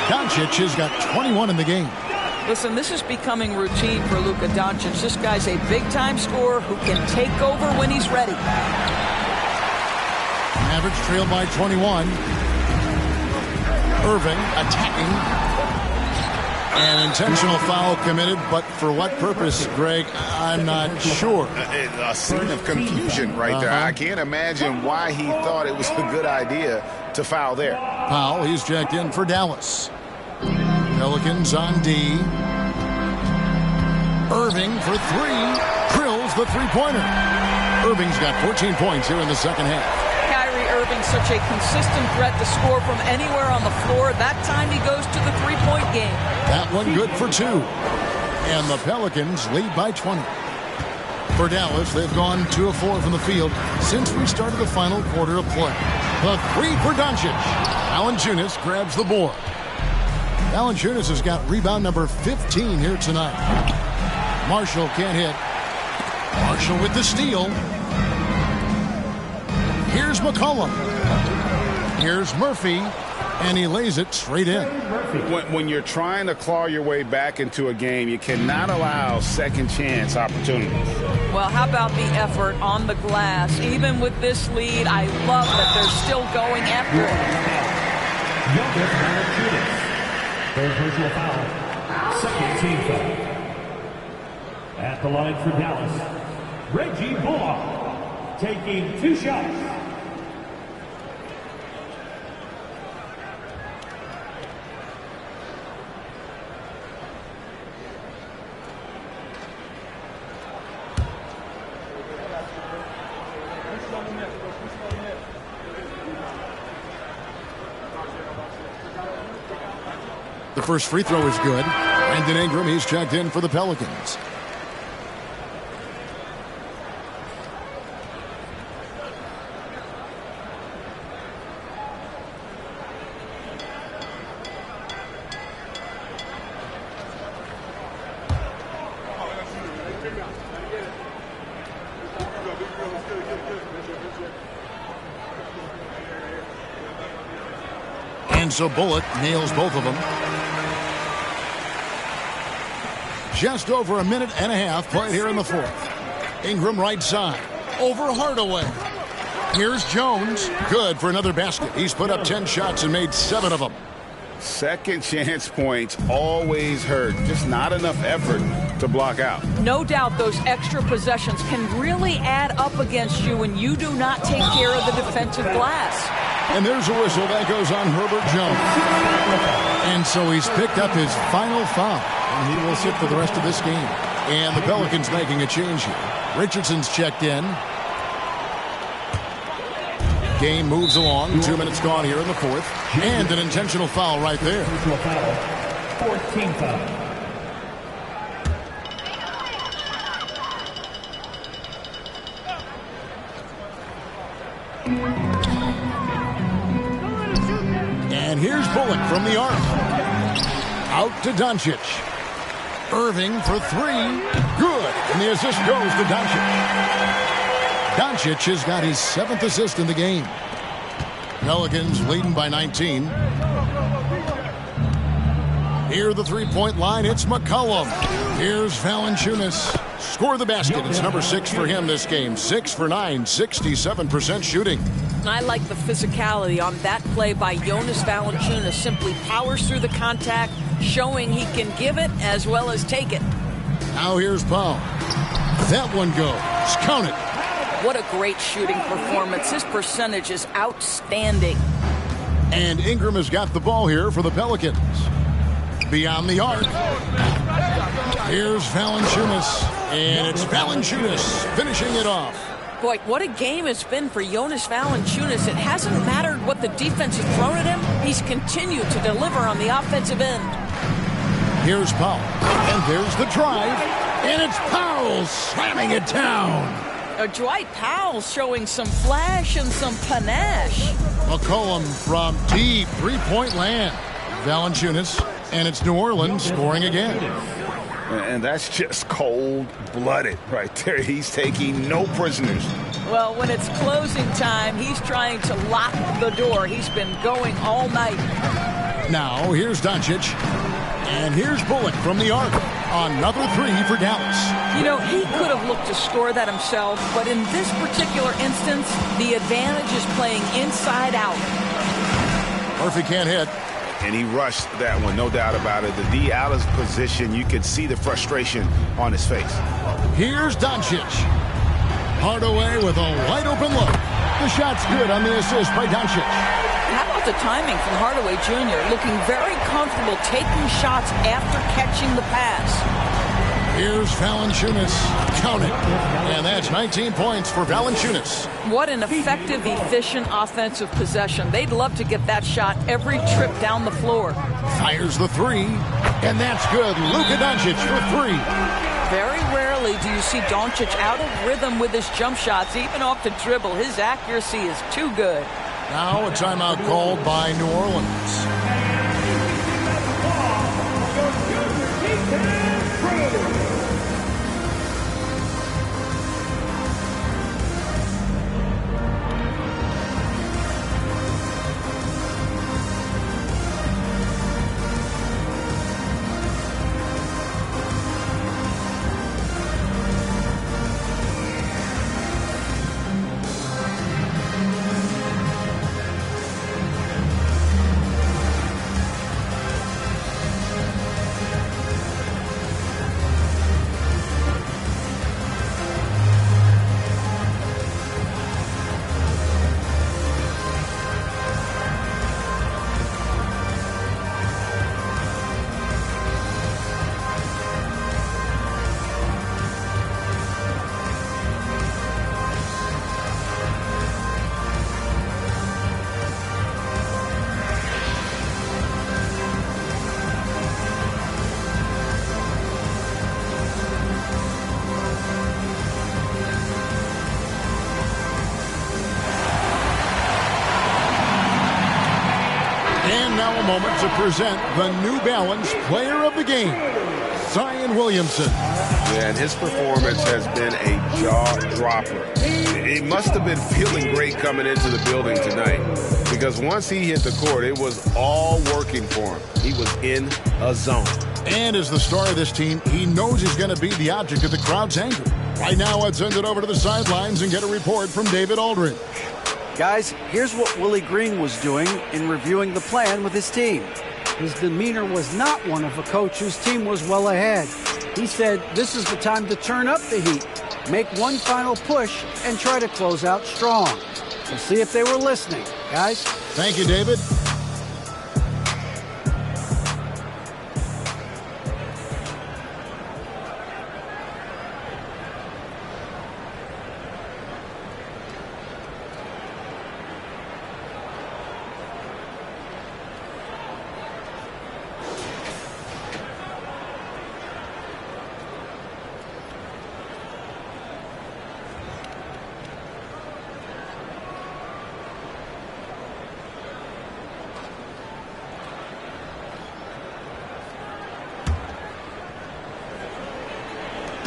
Doncic has got 21 in the game. Listen, this is becoming routine for Luka Doncic. This guy's a big-time scorer who can take over when he's ready. Mavericks trail by 21. Irving attacking. An intentional foul committed, but for what purpose, Greg, I'm not sure. A scene of confusion right there. I can't imagine why he thought it was a good idea to foul there. Powell, he's checked in for Dallas. Pelicans on D. Irving for 3. Drills the three-pointer. Irving's got 14 points here in the second half. Kyrie Irving, such a consistent threat to score from anywhere on the floor. That time he goes to the three-point game. That one good for 2. And the Pelicans lead by 20. For Dallas, they've gone 2 of 4 from the field since we started the final quarter of play. The 3 for Doncic. Valanciunas grabs the board. Valanciunas has got rebound number 15 here tonight. Marshall can't hit. Marshall with the steal. Here's McCollum. Here's Murphy. And he lays it straight in. When you're trying to claw your way back into a game, you cannot allow second chance opportunities. Well, how about the effort on the glass? Even with this lead, I love that they're still going after it. Third personal foul. Second team foul. At the line for Dallas, Reggie Bullock taking 2 shots. The first free throw is good. Brandon Ingram, he's checked in for the Pelicans. And so Bullock nails both of them. Just over a minute and a half played here in the fourth. Ingram right side. Over Hardaway. Here's Jones. Good for another basket. He's put up 10 shots and made 7 of them. Second chance points always hurt. Just not enough effort to block out. No doubt those extra possessions can really add up against you when you do not take care of the defensive glass. And there's a whistle that goes on Herbert Jones. And so he's picked up his final foul. And he will sit for the rest of this game. And the Pelicans making a change here. Richardson's checked in. Game moves along. 2 minutes gone here in the fourth. And an intentional foul right there. 14 foul. And here's Bullock from the arc. Out to Doncic. Irving for 3. Good. And the assist goes to Doncic. Doncic has got his 7th assist in the game. Pelicans leading by 19. Near the three-point line, it's McCollum. Here's Valanciunas. Score the basket. It's number 6 for him this game. 6 for 9, 67% shooting. I like the physicality on that play by Jonas Valanciunas. Simply powers through the contact, showing he can give it as well as take it. Now here's Paul. That one goes. Count it. What a great shooting performance. His percentage is outstanding. And Ingram has got the ball here for the Pelicans. Beyond the arc. Here's Valanciunas. And it's Valanciunas finishing it off. Boy, what a game it's been for Jonas Valanciunas. It hasn't mattered what the defense has thrown at him. He's continued to deliver on the offensive end. Here's Powell. And there's the drive. And it's Powell slamming it down. Dwight Powell showing some flash and some panache. McCollum from deep three-point land. Valanciunas. And it's New Orleans scoring again. And that's just cold-blooded right there. He's taking no prisoners. Well, when it's closing time, he's trying to lock the door. He's been going all night. Now, here's Doncic. And here's Bullock from the arc. Another 3 for Dallas. You know, he could have looked to score that himself, but in this particular instance, the advantage is playing inside out. Murphy can't hit. And he rushed that one, no doubt about it. The D out of position, you could see the frustration on his face. Here's Doncic. Hardaway with a wide open look. The shot's good on the assist by Doncic. How about the timing from Hardaway Jr. looking very comfortable taking shots after catching the pass. Here's Valanciunas. Count it. And that's 19 points for Valanciunas. What an effective, efficient offensive possession. They'd love to get that shot every trip down the floor. Fires the 3. And that's good. Luka Doncic for 3. Very rarely do you see Doncic out of rhythm with his jump shots, even off the dribble. His accuracy is too good. Now a timeout called by New Orleans. moment to present the New Balance Player of the Game, Zion Williamson. Yeah, and his performance has been a jaw-dropper. He must have been feeling great coming into the building tonight, because once he hit the court, it was all working for him. He was in a zone. And as the star of this team, he knows he's going to be the object of the crowd's anger. Right now, let's send it over to the sidelines and get a report from David Aldridge. Guys, here's what Willie Green was doing in reviewing the plan with his team. His demeanor was not one of a coach whose team was well ahead. He said, this is the time to turn up the heat, make one final push, and try to close out strong. We'll see if they were listening, guys. Thank you, David.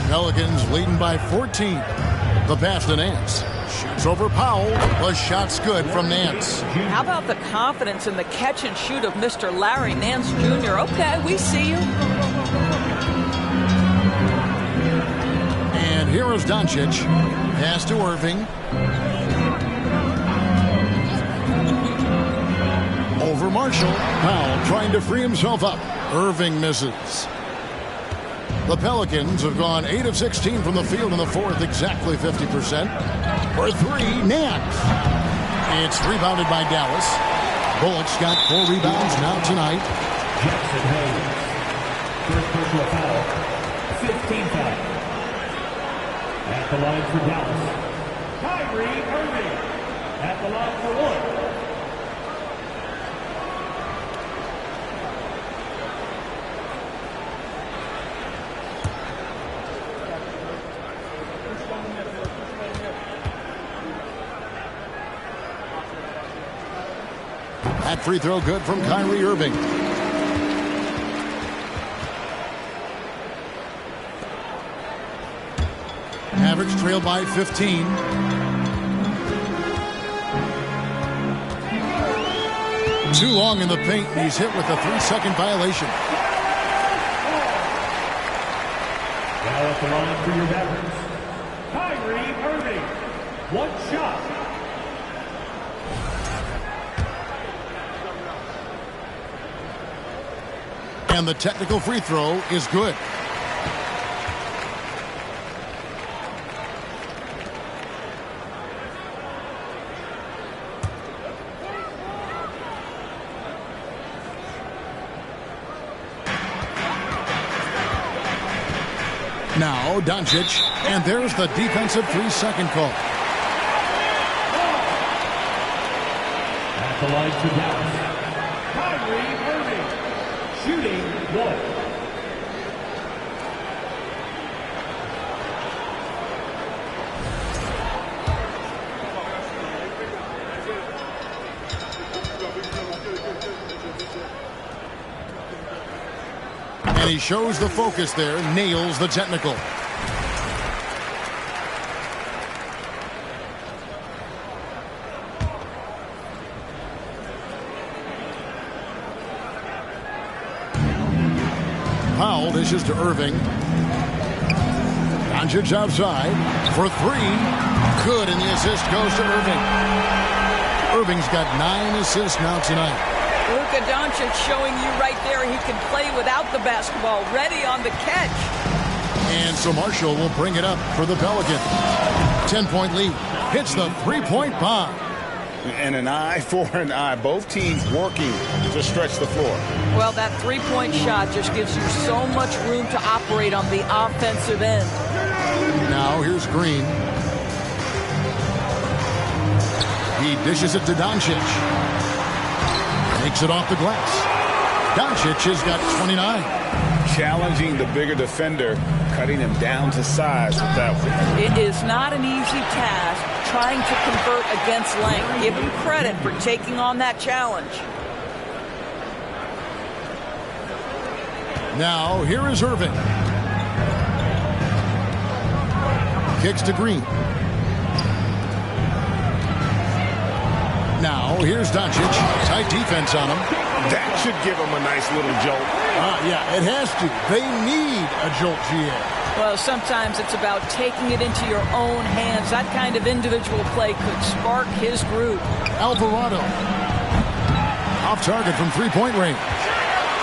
Pelicans leading by 14. The pass to Nance. Shoots over Powell. The shot's good from Nance. How about the confidence in the catch and shoot of Mr. Larry Nance Jr.? Okay, we see you. And here is Doncic. Pass to Irving. Over Marshall. Powell trying to free himself up. Irving misses. The Pelicans have gone 8 of 16 from the field in the fourth, exactly 50%. For three, Nance. It's rebounded by Dallas. Bullock's got 4 rebounds now tonight. Jackson Hayes. First personal foul. 15 foul. At the line for Dallas, Kyrie Irving. At the line for one. That free throw good from Kyrie Irving. Mavericks trail by 15. Too long in the paint, and he's hit with a 3-second violation. Now at the line for your Mavericks, Kyrie Irving. One shot. And the technical free throw is good. Now Doncic, and there's the defensive 3-second call. At the line to Dallas, Kyrie Irving. Shooting one. And he shows the focus there, nails the technical. Powell dishes to Irving. Doncic outside for 3. Good, and the assist goes to Irving. Irving's got 9 assists now tonight. Luka Doncic showing you right there he can play without the basketball, ready on the catch. And so Marshall will bring it up for the Pelicans. 10-point lead. Hits the 3-point bomb. And an eye for an eye. Both teams working to stretch the floor. Well, that 3-point shot just gives you so much room to operate on the offensive end. Now here's Green. He dishes it to Doncic. Takes it off the glass. Doncic has got 29. Challenging the bigger defender, cutting him down to size with that one. It is not an easy task trying to convert against length. Give him credit for taking on that challenge. Now, here is Irving. Kicks to Green. Now, here's Doncic. Tight defense on him. That should give him a nice little jolt. Yeah, it has to. They need a jolt, GA. Well, sometimes it's about taking it into your own hands. That kind of individual play could spark his groove. Alvarado. Off target from three-point range.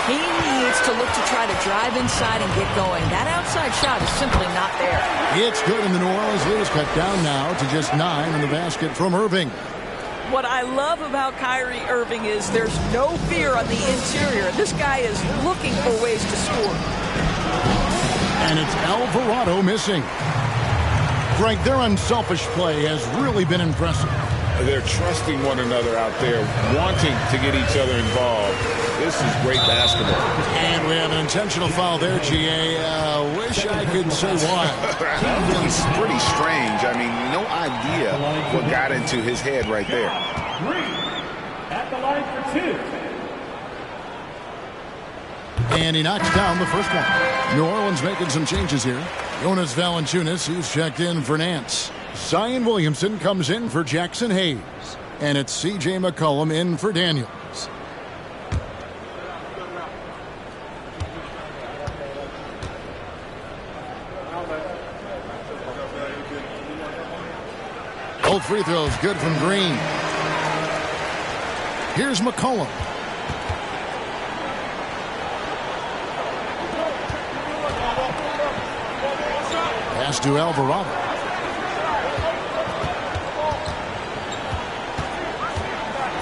He needs to look to try to drive inside and get going. That outside shot is simply not there. It's good, and the New Orleans lead is cut down now to just 9 in the basket from Irving. What I love about Kyrie Irving is there's no fear on the interior. This guy is looking for ways to score. And it's Alvarado missing. Frank, their unselfish play has really been impressive. They're trusting one another out there, wanting to get each other involved. This is great basketball. And we have an intentional foul there, GA. Wish I could say why. It's pretty strange. I mean, no idea what got into his head right there. Green at the line for 2. And he knocks down the first one. New Orleans making some changes here. Jonas Valanciunas, he's checked in for Nance. Zion Williamson comes in for Jackson Hayes. And it's C.J. McCollum in for Daniels. Both free throws good from Green. Here's McCollum. Pass to Alvarado.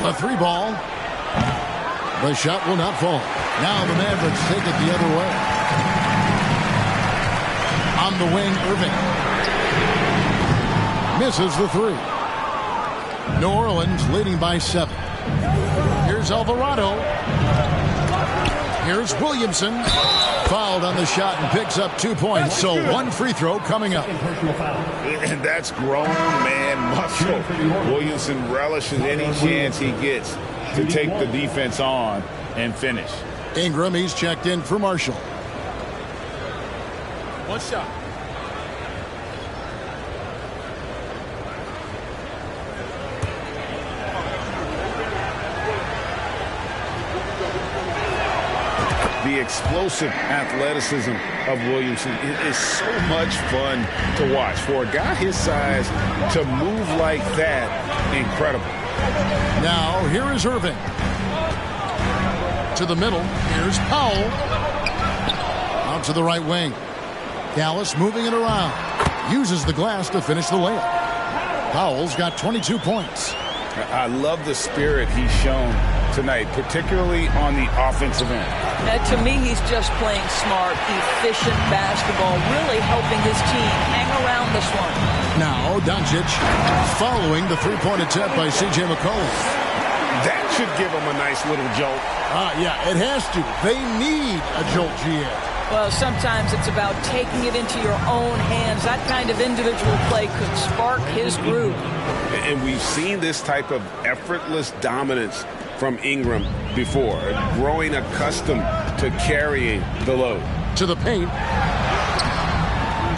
The three ball. The shot will not fall. Now the Mavericks take it the other way. On the wing, Irving. Misses the three. New Orleans leading by 7. Here's Alvarado. Here's Williamson. Fouled on the shot and picks up 2 points. So one free throw coming up. And that's grown man muscle. Williamson relishes any chance he gets to take the defense on and finish. Ingram, he's checked in for Marshall. One shot. The explosive athleticism of Williamson is so much fun to watch. For a guy his size to move like that, incredible. Now, here is Irving. To the middle, here's Powell. Out to the right wing. Dallas moving it around. Uses the glass to finish the layup. Powell's got 22 points. I love the spirit he's shown tonight, particularly on the offensive end. To me, he's just playing smart, efficient basketball, really helping his team hang around this one. Now, Doncic following the three-point attempt by C.J. McCollum. That should give him a nice little jolt. Yeah, it has to. They need a jolt, GA. Well, sometimes it's about taking it into your own hands. That kind of individual play could spark his groove. And we've seen this type of effortless dominance from Ingram before, growing accustomed to carrying the load. To the paint.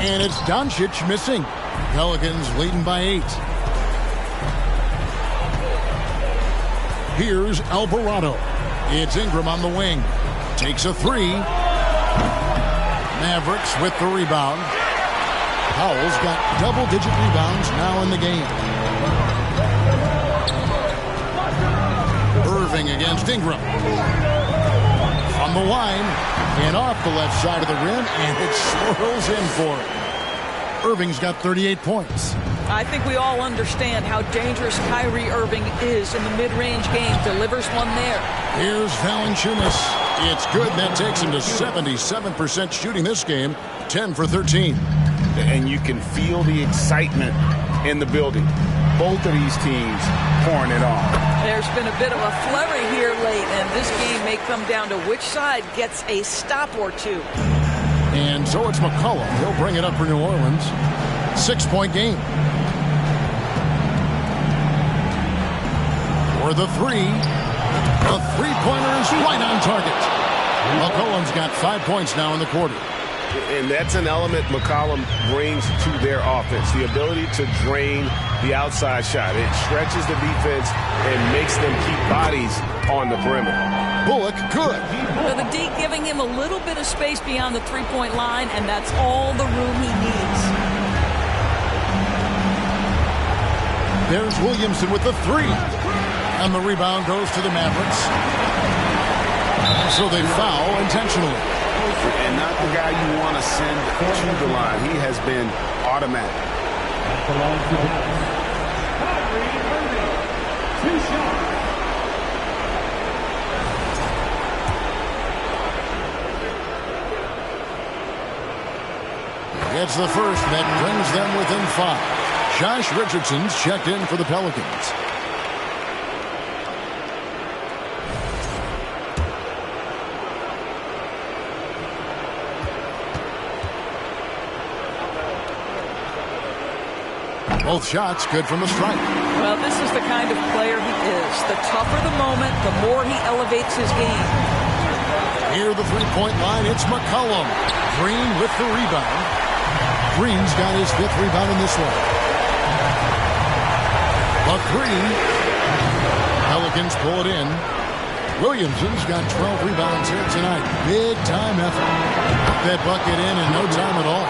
And it's Doncic missing. Pelicans leading by 8. Here's Alvarado. It's Ingram on the wing. Takes a three. Mavericks with the rebound. Powell's got double-digit rebounds now in the game. Irving against Ingram. From the line and off the left side of the rim, and it swirls in for him. Irving's got 38 points. I think we all understand how dangerous Kyrie Irving is in the mid-range game. Delivers one there. Here's Valanciunas. It's good. That takes him to 77% shooting this game. 10 for 13. And you can feel the excitement in the building. Both of these teams pouring it on. There's been a bit of a flurry here late, and this game may come down to which side gets a stop or two. And so it's McCollum. He'll bring it up for New Orleans. 6-point game. For the three. The three-pointer is right on target. McCollum's got 5 points now in the quarter. And that's an element McCollum brings to their offense, the ability to drain the outside shot. It stretches the defense and makes them keep bodies on the perimeter. Bullock, good. So the D giving him a little bit of space beyond the three-point line, and that's all the room he needs. There's Williamson with the three. And the rebound goes to the Mavericks. So they foul intentionally. And not the guy you want to send to the line. He has been automatic. At the line for Dallas, Kyrie Irving. 2 shots. It's the first that brings them within 5. Josh Richardson's checked in for the Pelicans. Both shots good from the stripe. Well, this is the kind of player he is. The tougher the moment, the more he elevates his game. Near the three-point line, it's McCollum. Green with the rebound. Green's got his 5th rebound in this one. The three. Pelicans pull it in. Williamson's got 12 rebounds here tonight. Big time effort. Got that bucket in no time at all.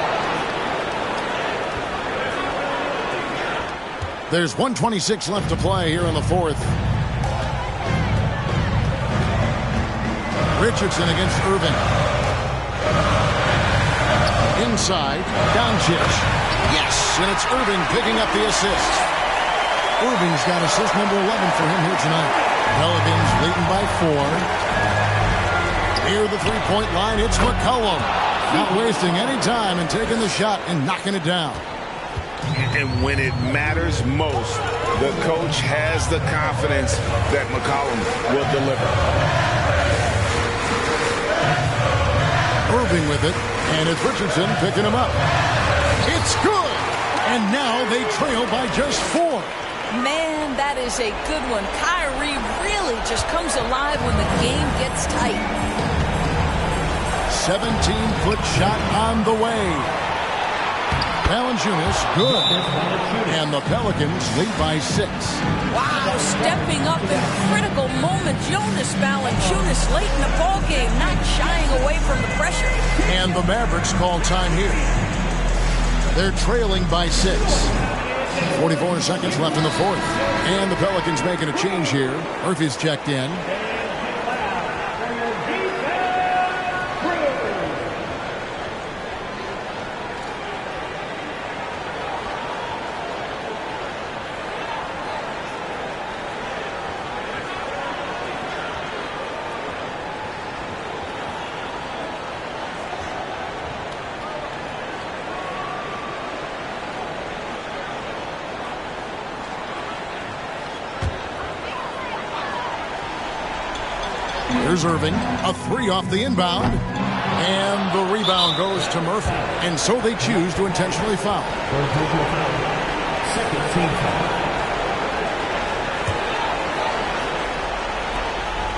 There's 1:26 left to play here in the 4th. Richardson against Irving. Inside, Doncic. Yes, and it's Irving picking up the assist. Irving's got assist number 11 for him here tonight. Pelicans leading by 4. Near the three-point line, it's McCollum. Not wasting any time and taking the shot and knocking it down. And when it matters most, the coach has the confidence that McCollum will deliver. Irving with it, and it's Richardson picking him up. It's good! And now they trail by just 4. Man, that is a good one. Kyrie really just comes alive when the game gets tight. 17-foot shot on the way. Valanciunas, good. And the Pelicans lead by 6. Wow, stepping up in critical moments. Jonas Valanciunas late in the ballgame, not shying away from the pressure. And the Mavericks call time here. They're trailing by 6. 44 seconds left in the 4th. And the Pelicans making a change here. Murphy's checked in. Here's Irving, a 3 off the inbound, and the rebound goes to Murphy, and so they choose to intentionally foul. Second team foul.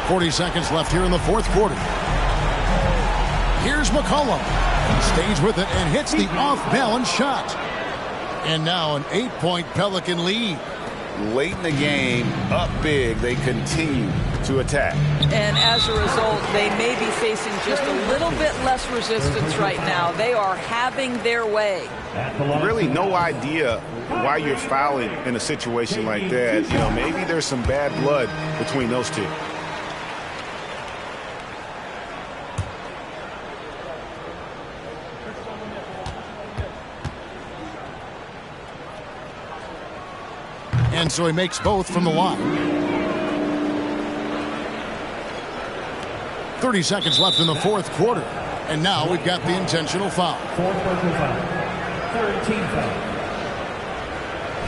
40 seconds left here in the 4th quarter. Here's McCollum, stays with it and hits the off-balance shot. And now an 8-point Pelican lead. Late in the game, up big, they continue to attack. And as a result, they may be facing just a little bit less resistance right now. They are having their way. Really no idea why you're fouling in a situation like that. You know, maybe there's some bad blood between those two. And so he makes both from the line. 30 seconds left in the 4th quarter. And now we've got the intentional foul. 4th personal foul. 3rd team foul.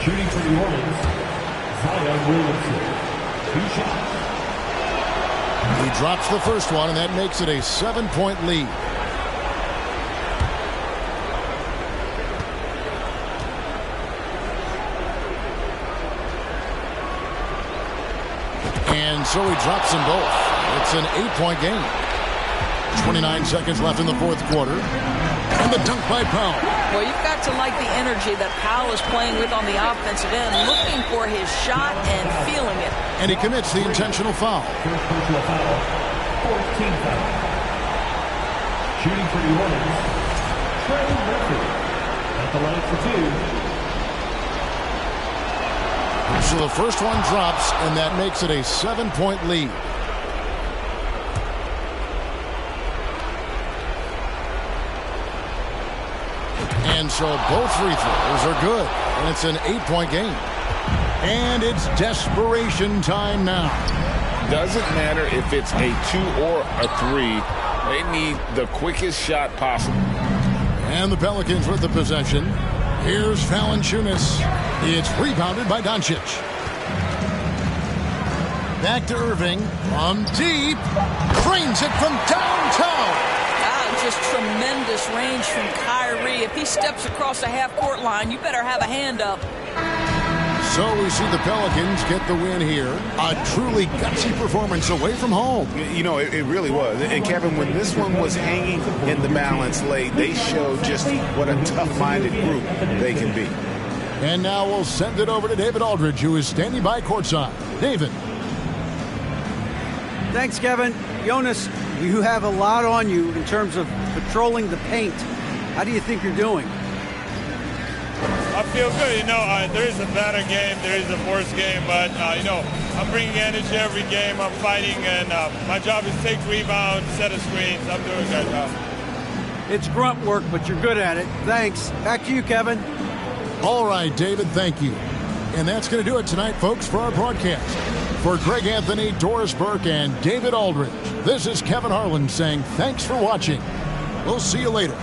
Shooting for New Orleans, Zion Williamson. 2 shots. He drops the first one, and that makes it a 7-point lead. And so he drops them both. It's an 8-point game. 29 seconds left in the fourth quarter. And the dunk by Powell. Well, you've got to like the energy that Powell is playing with on the offensive end, looking for his shot and feeling it. And he commits the intentional foul. First personal foul. 14 foul. Shooting for New Orleans, Trey Murphy. At the line for two. So the first one drops, and that makes it a 7-point lead. And so both free throws are good, and it's an 8-point game. And it's desperation time now. Doesn't matter if it's a 2 or a 3. They need the quickest shot possible. And the Pelicans with the possession. Here's Valanciunas. It's rebounded by Doncic. Back to Irving from deep. Drains it from downtown. Just tremendous range from Kyrie. If he steps across the half-court line, you better have a hand up. So we see the Pelicans get the win here. A truly gutsy performance away from home. You know, it really was. And, Kevin, when this one was hanging in the balance late, they showed just what a tough-minded group they can be. And now we'll send it over to David Aldridge, who is standing by courtside. David. Thanks, Kevin. Jonas, you have a lot on you in terms of patrolling the paint. How do you think you're doing? I feel good. You know, there is a better game, there is a worse game, but, you know, I'm bringing energy every game. I'm fighting, and my job is to take rebounds, set of screens. I'm doing a good job. It's grunt work, but you're good at it. Thanks. Back to you, Kevin. All right, David, thank you. And that's going to do it tonight, folks, for our broadcast. For Greg Anthony, Doris Burke, and David Aldridge, this is Kevin Harlan saying thanks for watching. We'll see you later.